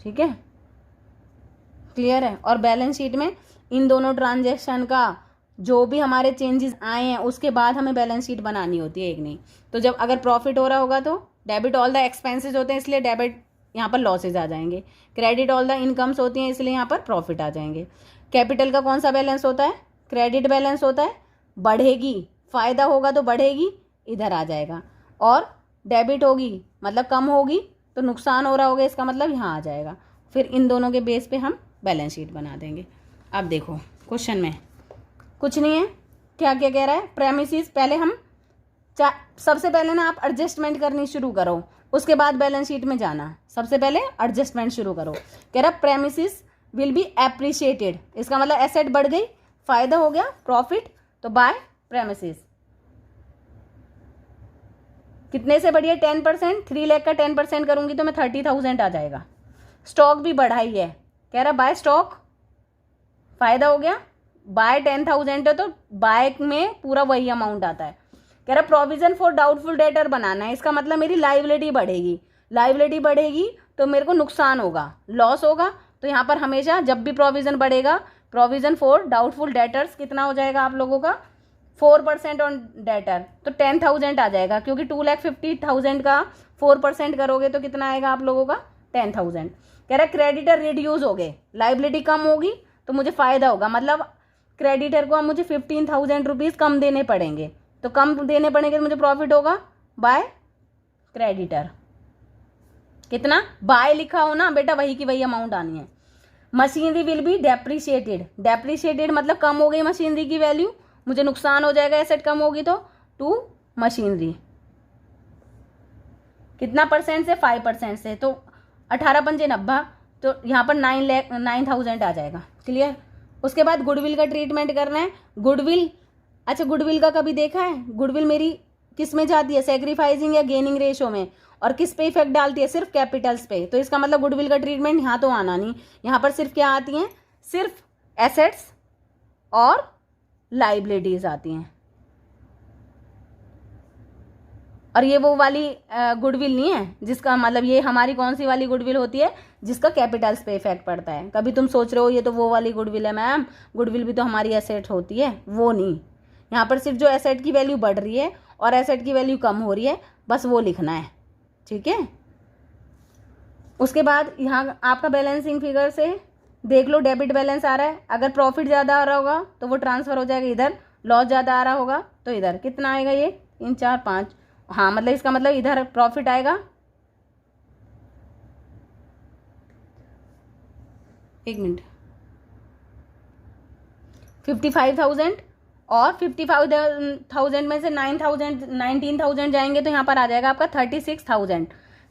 ठीक है, क्लियर है? और बैलेंस शीट में इन दोनों ट्रांजैक्शन का जो भी हमारे चेंजेस आए हैं उसके बाद हमें बैलेंस शीट बनानी होती है, एक नहीं। तो जब अगर प्रॉफिट हो रहा होगा तो डेबिट ऑल द एक्सपेंसेस होते हैं, इसलिए डेबिट यहाँ पर लॉसेज आ जाएंगे। क्रेडिट ऑल द इनकम्स होती हैं, इसलिए यहाँ पर प्रॉफिट आ जाएंगे। कैपिटल का कौन सा बैलेंस होता है, क्रेडिट बैलेंस होता है, बढ़ेगी, फ़ायदा होगा तो बढ़ेगी, इधर आ जाएगा। और डेबिट होगी मतलब कम होगी तो नुकसान हो रहा होगा, इसका मतलब यहाँ आ जाएगा। फिर इन दोनों के बेस पे हम बैलेंस शीट बना देंगे। अब देखो क्वेश्चन में कुछ नहीं है, क्या क्या कह रहा है, प्रेमिसेस, पहले हम सबसे पहले ना आप एडजस्टमेंट करनी शुरू करो, उसके बाद बैलेंस शीट में जाना। सबसे पहले एडजस्टमेंट शुरू करो। कह रहा प्रेमिसेस विल बी एप्रिशिएटेड, इसका मतलब एसेट बढ़ गई, फायदा हो गया, प्रॉफिट, तो बाय प्रेमिसेस। कितने से बढ़िया, 10%, 3 लाख का 10% करूंगी तो मैं 30,000 आ जाएगा। स्टॉक भी बढ़ाई है, कह रहा बाय स्टॉक, फायदा हो गया, बाय 10,000 है तो बाय में पूरा वही अमाउंट आता है। कह रहा प्रोविजन फॉर डाउटफुल डेटर बनाना है, इसका मतलब मेरी लाइबिलिटी बढ़ेगी, लाइबिलिटी बढ़ेगी तो मेरे को नुकसान होगा, लॉस होगा। तो यहाँ पर हमेशा जब भी प्रोविजन बढ़ेगा, प्रोविजन फॉर डाउटफुल डेटर्स कितना हो जाएगा आप लोगों का, 4% ऑन डेटर, तो 10,000 आ जाएगा, क्योंकि 2,50,000 का 4% करोगे तो कितना आएगा आप लोगों का, 10,000। कह रहा क्रेडिटर रिड्यूस हो गए, लाइबिलिटी कम होगी तो मुझे फ़ायदा होगा, मतलब क्रेडिटर को अब मुझे 15,000 रुपीज़ कम देने पड़ेंगे, तो कम देने पड़ेंगे तो मुझे प्रॉफिट होगा बाय क्रेडिटर। कितना, बाय लिखा हो ना बेटा, वही की वही अमाउंट आनी है। Machinery will be depreciated, depreciated मतलब कम हो गई मशीनरी की वैल्यू, मुझे नुकसान हो जाएगा एसेट कम होगी तो, टू मशीनरी कितना परसेंट से, 5% से, तो 18×5 तो यहाँ पर 9,000 आ जाएगा। क्लियर। उसके बाद गुडविल का ट्रीटमेंट करना है। गुडविल, अच्छा गुडविल का कभी देखा है? गुडविल मेरी किस में जाती है, सेक्रीफाइसिंग या गेनिंग रेशो में, और किस पे इफेक्ट डालती है, सिर्फ कैपिटल्स पे। तो इसका मतलब गुडविल का ट्रीटमेंट यहाँ तो आना नहीं, यहाँ पर सिर्फ क्या आती हैं, सिर्फ एसेट्स और लाइबिलिटीज आती हैं। और ये वो वाली गुडविल नहीं है जिसका मतलब, ये हमारी कौन सी वाली गुडविल होती है, जिसका कैपिटल्स पे इफेक्ट पड़ता है। कभी तुम सोच रहे हो ये तो वो वाली गुडविल है मैम, गुडविल भी तो हमारी एसेट होती है, वो नहीं। यहाँ पर सिर्फ जो एसेट की वैल्यू बढ़ रही है और एसेट की वैल्यू कम हो रही है, बस वो लिखना है। ठीक है। उसके बाद यहाँ आपका बैलेंसिंग फिगर से देख लो, डेबिट बैलेंस आ रहा है, अगर प्रॉफिट ज़्यादा आ रहा होगा तो वो ट्रांसफर हो जाएगा इधर, लॉस ज़्यादा आ रहा होगा तो इधर। कितना आएगा ये, 3, 4, 5, हाँ मतलब इसका मतलब इधर प्रॉफिट आएगा, एक मिनट, 55,000 और 55,000 में से 19,000 जाएंगे तो यहाँ पर आ जाएगा आपका 36,000।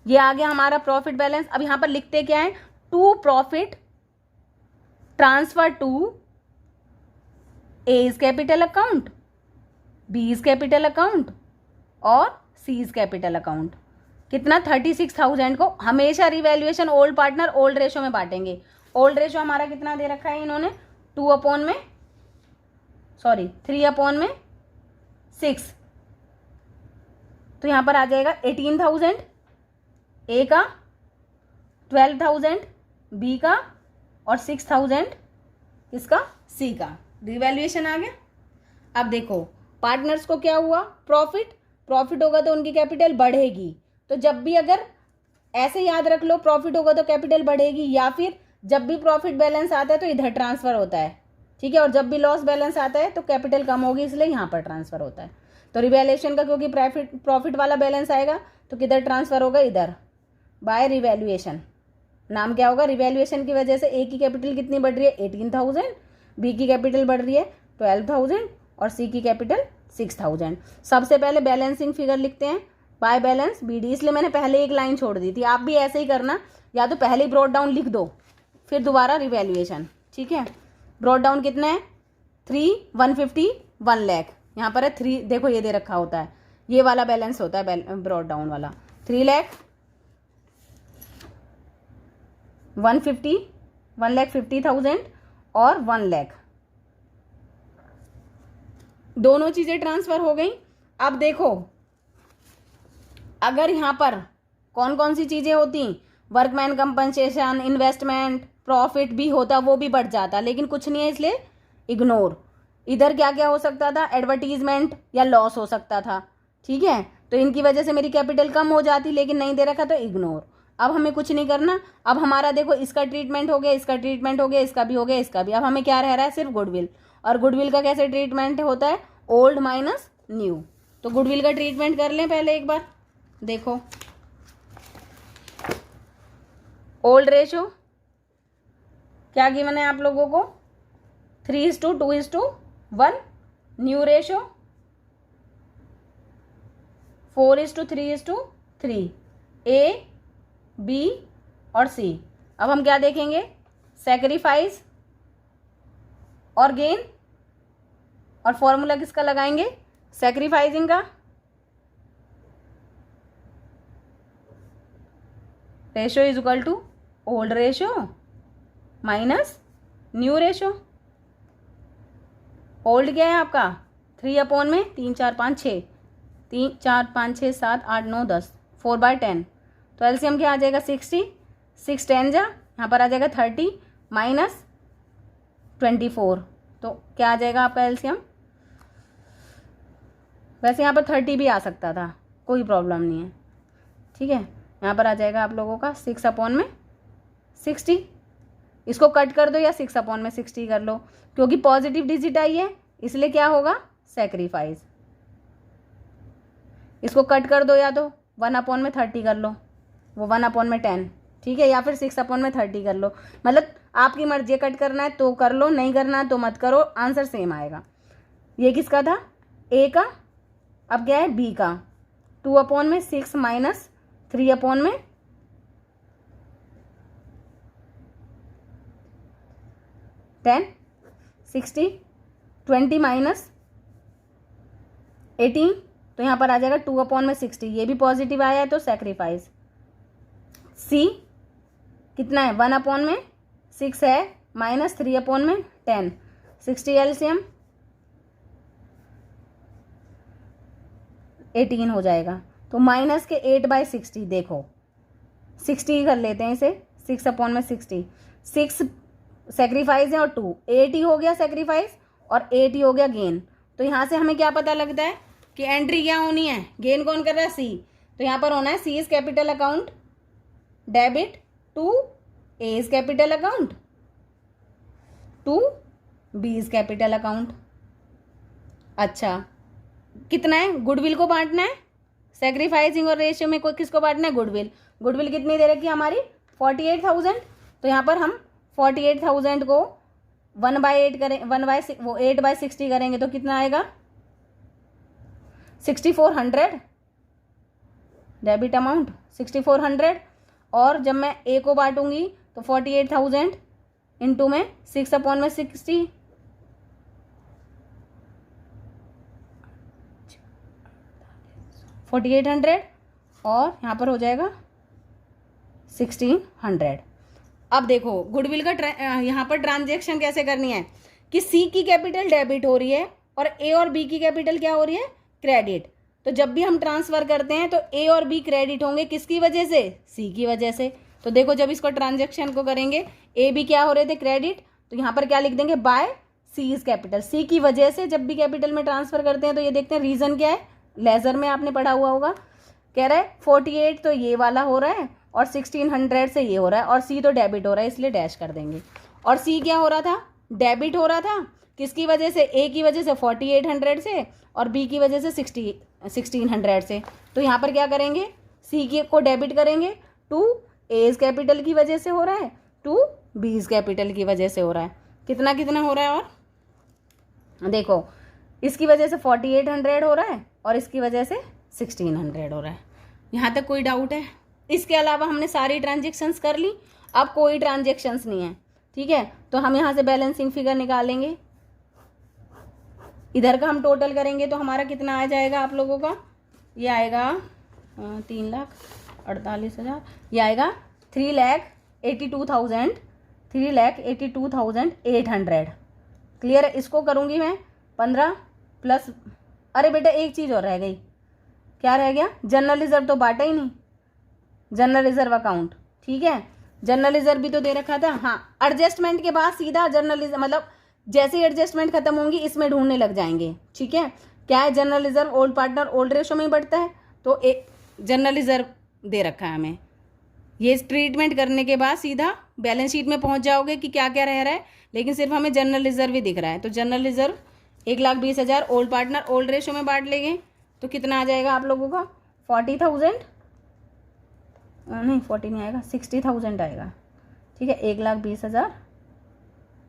ये आ गया हमारा प्रॉफिट बैलेंस। अब यहाँ पर लिखते क्या है, to profit transfer to A is capital account, B is capital account और सी इज कैपिटल अकाउंट। कितना, 36,000 को हमेशा revaluation old partner old ratio में बांटेंगे। ओल्ड रेशो हमारा कितना दे रखा है इन्होंने, 3/6, तो यहाँ पर आ जाएगा 18,000 ए का, 12,000 बी का और 6,000 किसका, सी का। रिवैल्यूएशन आ गया। अब देखो पार्टनर्स को क्या हुआ, प्रॉफिट होगा तो उनकी कैपिटल बढ़ेगी। तो जब भी, अगर ऐसे याद रख लो, प्रॉफिट होगा तो कैपिटल बढ़ेगी, या फिर जब भी प्रॉफिट बैलेंस आता है तो इधर ट्रांसफर होता है। ठीक है। और जब भी लॉस बैलेंस आता है तो कैपिटल कम होगी, इसलिए यहाँ पर ट्रांसफर होता है। तो रिवैल्यूएशन का क्योंकि प्रॉफिट वाला बैलेंस आएगा तो किधर ट्रांसफर होगा, इधर, बाय रिवैल्यूएशन। नाम क्या होगा, रिवैल्यूएशन की वजह से ए की कैपिटल कितनी बढ़ रही है, 18,000, बी की कैपिटल बढ़ रही है 12,000 और सी की कैपिटल 6,000। सबसे पहले बैलेंसिंग फिगर लिखते हैं, बाय बैलेंस BD, इसलिए मैंने पहले एक लाइन छोड़ दी थी। आप भी ऐसे ही करना, या तो पहले ही ब्रॉड डाउन लिख दो फिर दोबारा रिवैल्यूएशन। ठीक है। ब्रॉड डाउन कितना है, 3, 150, 1 लाख। यहाँ पर है 3, देखो ये दे रखा होता है, ये वाला बैलेंस होता है ब्रॉड डाउन वाला, 3 लाख, 150, 1,50,000 और 1 लाख। दोनों चीजें ट्रांसफर हो गई। अब देखो अगर यहाँ पर कौन कौन सी चीजें होती, वर्कमैन कंपनसेशन, इन्वेस्टमेंट, प्रॉफिट भी होता, वो भी बढ़ जाता, लेकिन कुछ नहीं है इसलिए इग्नोर। इधर क्या क्या हो सकता था, एडवर्टीजमेंट या लॉस हो सकता था। ठीक है। तो इनकी वजह से मेरी कैपिटल कम हो जाती, लेकिन नहीं दे रखा तो इग्नोर। अब हमें कुछ नहीं करना। अब हमारा देखो इसका ट्रीटमेंट हो गया, इसका ट्रीटमेंट हो गया, इसका भी हो गया, इसका भी। अब हमें क्या रह रहा है, सिर्फ गुडविल। और गुडविल का कैसे ट्रीटमेंट होता है, ओल्ड माइनस न्यू। तो गुडविल का ट्रीटमेंट कर लें पहले एक बार। देखो ओल्ड रेशो क्या गिवन है आप लोगों को, 3:2:1। New ratio 4:3:3। ए, बी और सी। अब हम क्या देखेंगे, सैक्रिफाइस और गेन, और फॉर्मूला किसका लगाएंगे, सैक्रिफाइसिंग का। Ratio is equal to old ratio minus new ratio. Old क्या है आपका, 3 में 3, 4, 5, 6, 3, 4, 5, 6, 7, 8, 9, 10, 4/10। तो एलसीएम क्या आ जाएगा, 60, 6 10 जा, यहाँ पर आ जाएगा 30 माइनस 24। तो क्या आ जाएगा आपका एलसीएम, वैसे यहाँ पर 30 भी आ सकता था, कोई प्रॉब्लम नहीं है। ठीक है। यहाँ पर आ जाएगा आप लोगों का 6/60। इसको कट कर दो या 6/60 कर लो, क्योंकि पॉजिटिव डिजिट आई है इसलिए क्या होगा, सैक्रिफाइस। इसको कट कर दो, या तो 1/30 कर लो, वो 1/10। ठीक है। या फिर 6/30 कर लो। मतलब आपकी मर्जी, कट करना है तो कर लो, नहीं करना है तो मत करो, आंसर सेम आएगा। ये किसका था? ए का। अब क्या है? बी का। 2/6 माइनस 3/10, 60, 20 माइनस 18, तो यहाँ पर आ जाएगा 2/60। ये भी पॉजिटिव आया है तो सेक्रीफाइस। सी कितना है? 1/6 है माइनस 3/10, 60 एलसीएम 18 हो जाएगा। तो माइनस के 8/60, देखो 60 कर लेते हैं इसे, 6/60, 6 सेक्रीफाइस है और 2, 8 ही हो गया सेक्रीफाइस और 8 ही हो गया गेन। तो यहाँ से हमें क्या पता लगता है कि एंट्री क्या होनी है? गेन कौन कर रहा है? सी। तो यहाँ पर होना है C is capital account debit to A is capital account to B is capital account. अच्छा, कितना है? गुडविल को बांटना है। सेक्रीफाइसिंग और रेशियो में कोई किसको बांटना है? गुडविल। गुडविल कितनी दे रखी है हमारी? 48,000। तो यहाँ पर हम 48,000 को 1/8 करें, 8/60 करेंगे तो कितना आएगा? 6400 डेबिट अमाउंट, 6400। और जब मैं ए को बांटूंगी तो 48,000 इंटू में 6/60, 4800 और यहाँ पर हो जाएगा 1600। अब देखो गुडविल का यहाँ पर ट्रांजेक्शन कैसे करनी है कि सी की कैपिटल डेबिट हो रही है और ए और बी की कैपिटल क्या हो रही है? क्रेडिट। तो जब भी हम ट्रांसफर करते हैं तो ए और बी क्रेडिट होंगे, किसकी वजह से? सी की वजह से। तो देखो जब इसको ट्रांजेक्शन को करेंगे, ए बी क्या हो रहे थे? क्रेडिट। तो यहाँ पर क्या लिख देंगे? By C is capital. C की वजह से जब भी कैपिटल में ट्रांसफर करते हैं तो ये देखते हैं रीजन क्या है। लेजर में आपने पढ़ा हुआ होगा, कह रहा है 48 तो ये वाला हो रहा है और 1600 से ये हो रहा है और सी तो डेबिट हो रहा है, इसलिए डैश कर देंगे। और सी क्या हो रहा था? डेबिट हो रहा था। किसकी वजह से? ए की वजह से 4800 से और बी की वजह से 1600 से। तो यहाँ पर क्या करेंगे? सी की को डेबिट करेंगे टू एज कैपिटल की वजह से हो रहा है, टू बीज कैपिटल की वजह से हो रहा है। कितना कितना हो रहा है? और देखो इसकी वजह से 4800 हो रहा है और इसकी वजह से 1600 हो रहा है। यहाँ तक कोई डाउट है? इसके अलावा हमने सारी ट्रांजेक्शन्स कर ली, अब कोई ट्रांजेक्शन्स नहीं है, ठीक है। तो हम यहाँ से बैलेंसिंग फिगर निकालेंगे, इधर का हम टोटल करेंगे तो हमारा कितना आ जाएगा आप लोगों का? ये आएगा 3,48,000, ये आएगा 3,82,800। क्लियर है? इसको करूँगी मैं 15 प्लस, अरे बेटा एक चीज़ और रह गई। क्या रह गया? जनरल रिजर्व तो बांटा ही नहीं, जनरल रिजर्व अकाउंट, ठीक है। जनरल रिजर्व भी तो दे रखा था। हाँ, एडजस्टमेंट के बाद सीधा जनरल रिजर्व, मतलब जैसे ही एडजस्टमेंट खत्म होंगी इसमें ढूंढने लग जाएंगे, ठीक है। क्या है? General reserve old partner old ratio में ही बढ़ता है, तो एक जनरल रिजर्व दे रखा है हमें। ये ट्रीटमेंट करने के बाद सीधा बैलेंस शीट में पहुंच जाओगे कि क्या क्या रह रहा है, लेकिन सिर्फ हमें जनरल रिजर्व ही दिख रहा है। तो general reserve 1,20,000 old partner old ratio में बांट लेंगे तो कितना आ जाएगा आप लोगों का? 40,000 नहीं, 40 नहीं आएगा, 60,000 आएगा, ठीक है। 1,20,000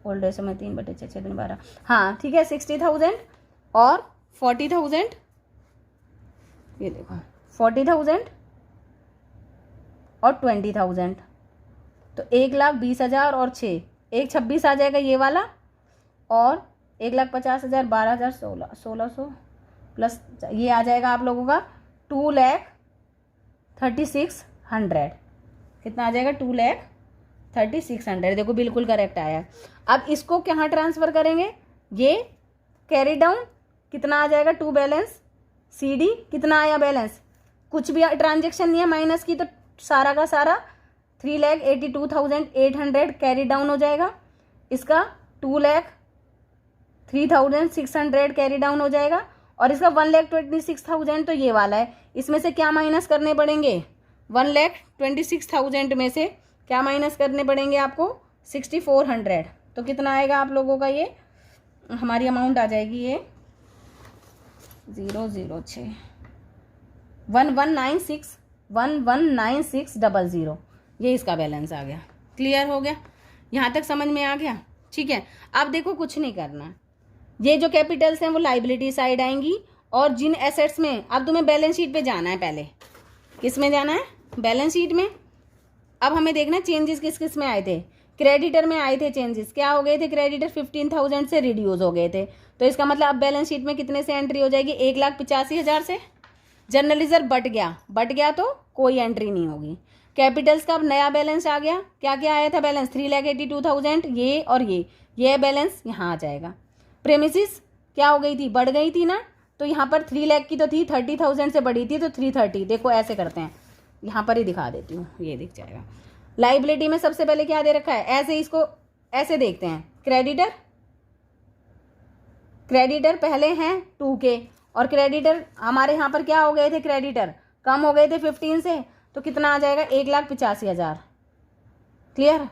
ओल्ड रेशो में 3/6 हाँ, ठीक है। 60,000 और 40,000, ये देखो 40,000 और 20,000, तो 1,20,000 और 6, 1,26,000 आ जाएगा ये वाला, और 1,50,000 12,000 1600 प्लस ये आ जाएगा आप लोगों का 2,36,000। कितना आ जाएगा? 2,36,000। देखो बिल्कुल करेक्ट आया। अब इसको कहाँ ट्रांसफ़र करेंगे? ये कैरी डाउन कितना आ जाएगा? टू बैलेंस CD कितना आया बैलेंस? कुछ भी ट्रांजेक्शन नहीं है माइनस की, तो सारा का सारा 3,82,800 कैरी डाउन हो जाएगा। इसका 2,03,600 कैरी डाउन हो जाएगा और इसका 1,26,000 तो ये वाला है। इसमें से क्या माइनस करने पड़ेंगे? 1,26,000 में से क्या माइनस करने पड़ेंगे आपको? 6,400। तो कितना आएगा आप लोगों का? ये हमारी अमाउंट आ जाएगी ये 006 1196 119600, ये इसका बैलेंस आ गया। क्लियर हो गया? यहाँ तक समझ में आ गया? ठीक है, अब देखो कुछ नहीं करना, ये जो कैपिटल्स हैं वो लाइबिलिटी साइड आएंगी, और जिन एसेट्स में, अब तुम्हें बैलेंस शीट पे जाना है, पहले किस में जाना है? बैलेंस शीट में। अब हमें देखना चेंजेस किस किस में आए थे। क्रेडिटर में आए थे चेंजेस, क्या हो गए थे? क्रेडिटर 15,000 से रिड्यूस हो गए थे, तो इसका मतलब अब बैलेंस शीट में कितने से एंट्री हो जाएगी? 1,85,000 से। जनरल रिजर्व बट गया तो कोई एंट्री नहीं होगी। कैपिटल्स का अब नया बैलेंस आ गया, क्या क्या आया था बैलेंस? 3,82,000, ये और ये बैलेंस यहाँ आ जाएगा। प्रेमिसिस क्या हो गई थी? बढ़ गई थी ना, तो यहाँ पर 3 लाख की तो थी, 30,000 से बढ़ी थी तो 330। देखो ऐसे करते हैं, यहाँ पर ही दिखा देती हूँ, ये दिख जाएगा। लाइबिलिटी में सबसे पहले क्या दे रखा है? ऐसे इसको ऐसे देखते हैं, क्रेडिटर पहले हैं 2K, और क्रेडिटर हमारे यहाँ पर क्या हो गए थे? क्रेडिटर कम हो गए थे 15 से, तो कितना आ जाएगा? 1,85,000। क्लियर?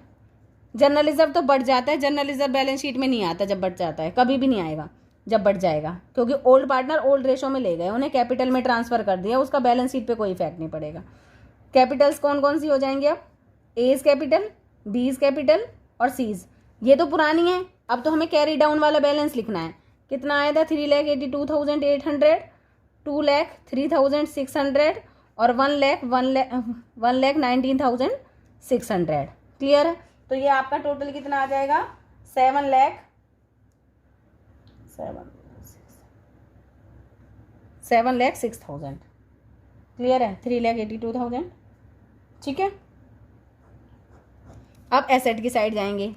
जनरल रिजर्व तो बढ़ जाता है, जनरल रिजर्व बैलेंस शीट में नहीं आता जब बढ़ जाता है, कभी भी नहीं आएगा जब बढ़ जाएगा, क्योंकि ओल्ड पार्टनर ओल्ड रेशो में ले गए, उन्हें कैपिटल में ट्रांसफर कर दिया, उसका बैलेंस शीट पे कोई इफेक्ट नहीं पड़ेगा। कैपिटल्स कौन कौन सी हो जाएंगे अब? एज कैपिटल, बीज कैपिटल और सीज, ये तो पुरानी है। अब तो हमें कैरी डाउन वाला बैलेंस लिखना है। कितना आया था? 3,82,800, 2,03,600 और 1,19,600। क्लियर है? तो ये आपका टोटल कितना आ जाएगा? 7,06,000। क्लियर है? 3,82,000। ठीक है, अब एसेट की साइड जाएंगे।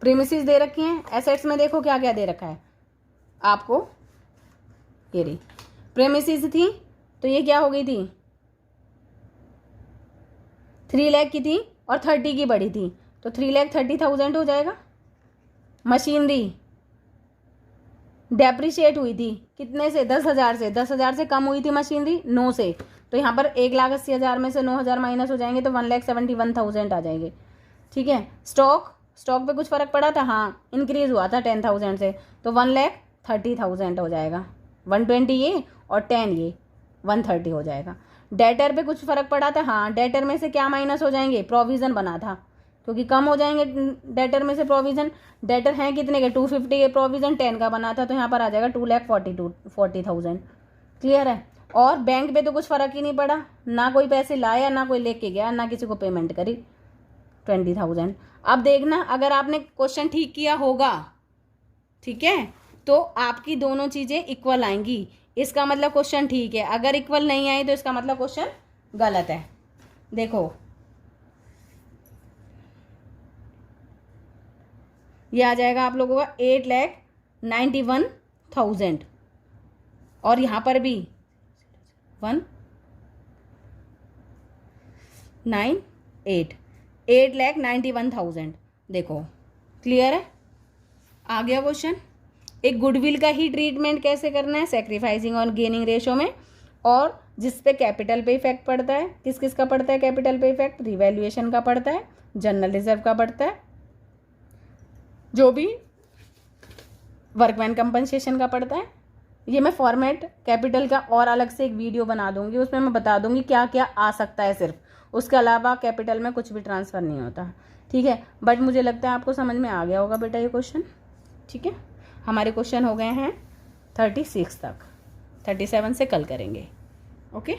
प्रीमिसेस दे रखी हैं, एसेट्स में देखो क्या क्या दे रखा है आपको। ये रही प्रीमिसेस थी, तो ये क्या हो गई थी? 3 लाख की थी और 30 की बढ़ी थी, तो 3,30,000 हो जाएगा। मशीनरी डेप्रिशिएट हुई थी कितने से? 10,000 से। 10,000 से कम हुई थी मशीनरी 9 से, तो यहाँ पर 1,80,000 में से 9,000 माइनस हो जाएंगे, तो 1,71,000 आ जाएंगे। ठीक है, स्टॉक पे कुछ फर्क पड़ा था? हाँ, इंक्रीज हुआ था 10,000 से, तो 1,30,000 हो जाएगा। 120 ये और 10 ये 130 हो जाएगा। डेटर पे कुछ फर्क पड़ा था? हाँ, डेटर में से क्या माइनस हो जाएंगे? प्रोविजन बना था, क्योंकि कम हो जाएंगे डेटर में से प्रोविजन। डेटर हैं कितने के? 250 के, प्रोविजन 10 का बना था, तो यहाँ पर आ जाएगा 2,40,000। क्लियर है? और बैंक पे तो कुछ फर्क ही नहीं पड़ा, ना कोई पैसे लाया, ना कोई लेके गया, ना किसी को पेमेंट करी, 20,000। अब देखना, अगर आपने क्वेश्चन ठीक किया होगा, ठीक है, तो आपकी दोनों चीजें इक्वल आएंगी, इसका मतलब क्वेश्चन ठीक है। अगर इक्वल नहीं आई तो इसका मतलब क्वेश्चन गलत है। देखो ये आ जाएगा आप लोगों का 8,91,000, और यहाँ पर भी 8,91,000। देखो क्लियर है? आ गया क्वेश्चन। एक गुडविल का ही ट्रीटमेंट कैसे करना है? सैक्रिफाइसिंग और गेनिंग रेशो में, और जिस पे कैपिटल पे इफेक्ट पड़ता है, किस किस का पड़ता है कैपिटल पे इफेक्ट? रिवैल्यूएशन का पड़ता है, जनरल रिजर्व का पड़ता है, जो भी वर्कमैन कंपनसेशन का पड़ता है। ये मैं फॉर्मेट कैपिटल का और अलग से एक वीडियो बना दूंगी, उसमें मैं बता दूंगी क्या क्या आ सकता है सिर्फ, उसके अलावा कैपिटल में कुछ भी ट्रांसफ़र नहीं होता। ठीक है, बट मुझे लगता है आपको समझ में आ गया होगा बेटा ये क्वेश्चन। ठीक है, हमारे क्वेश्चन हो गए हैं 36 तक, 37 से कल करेंगे। ओके।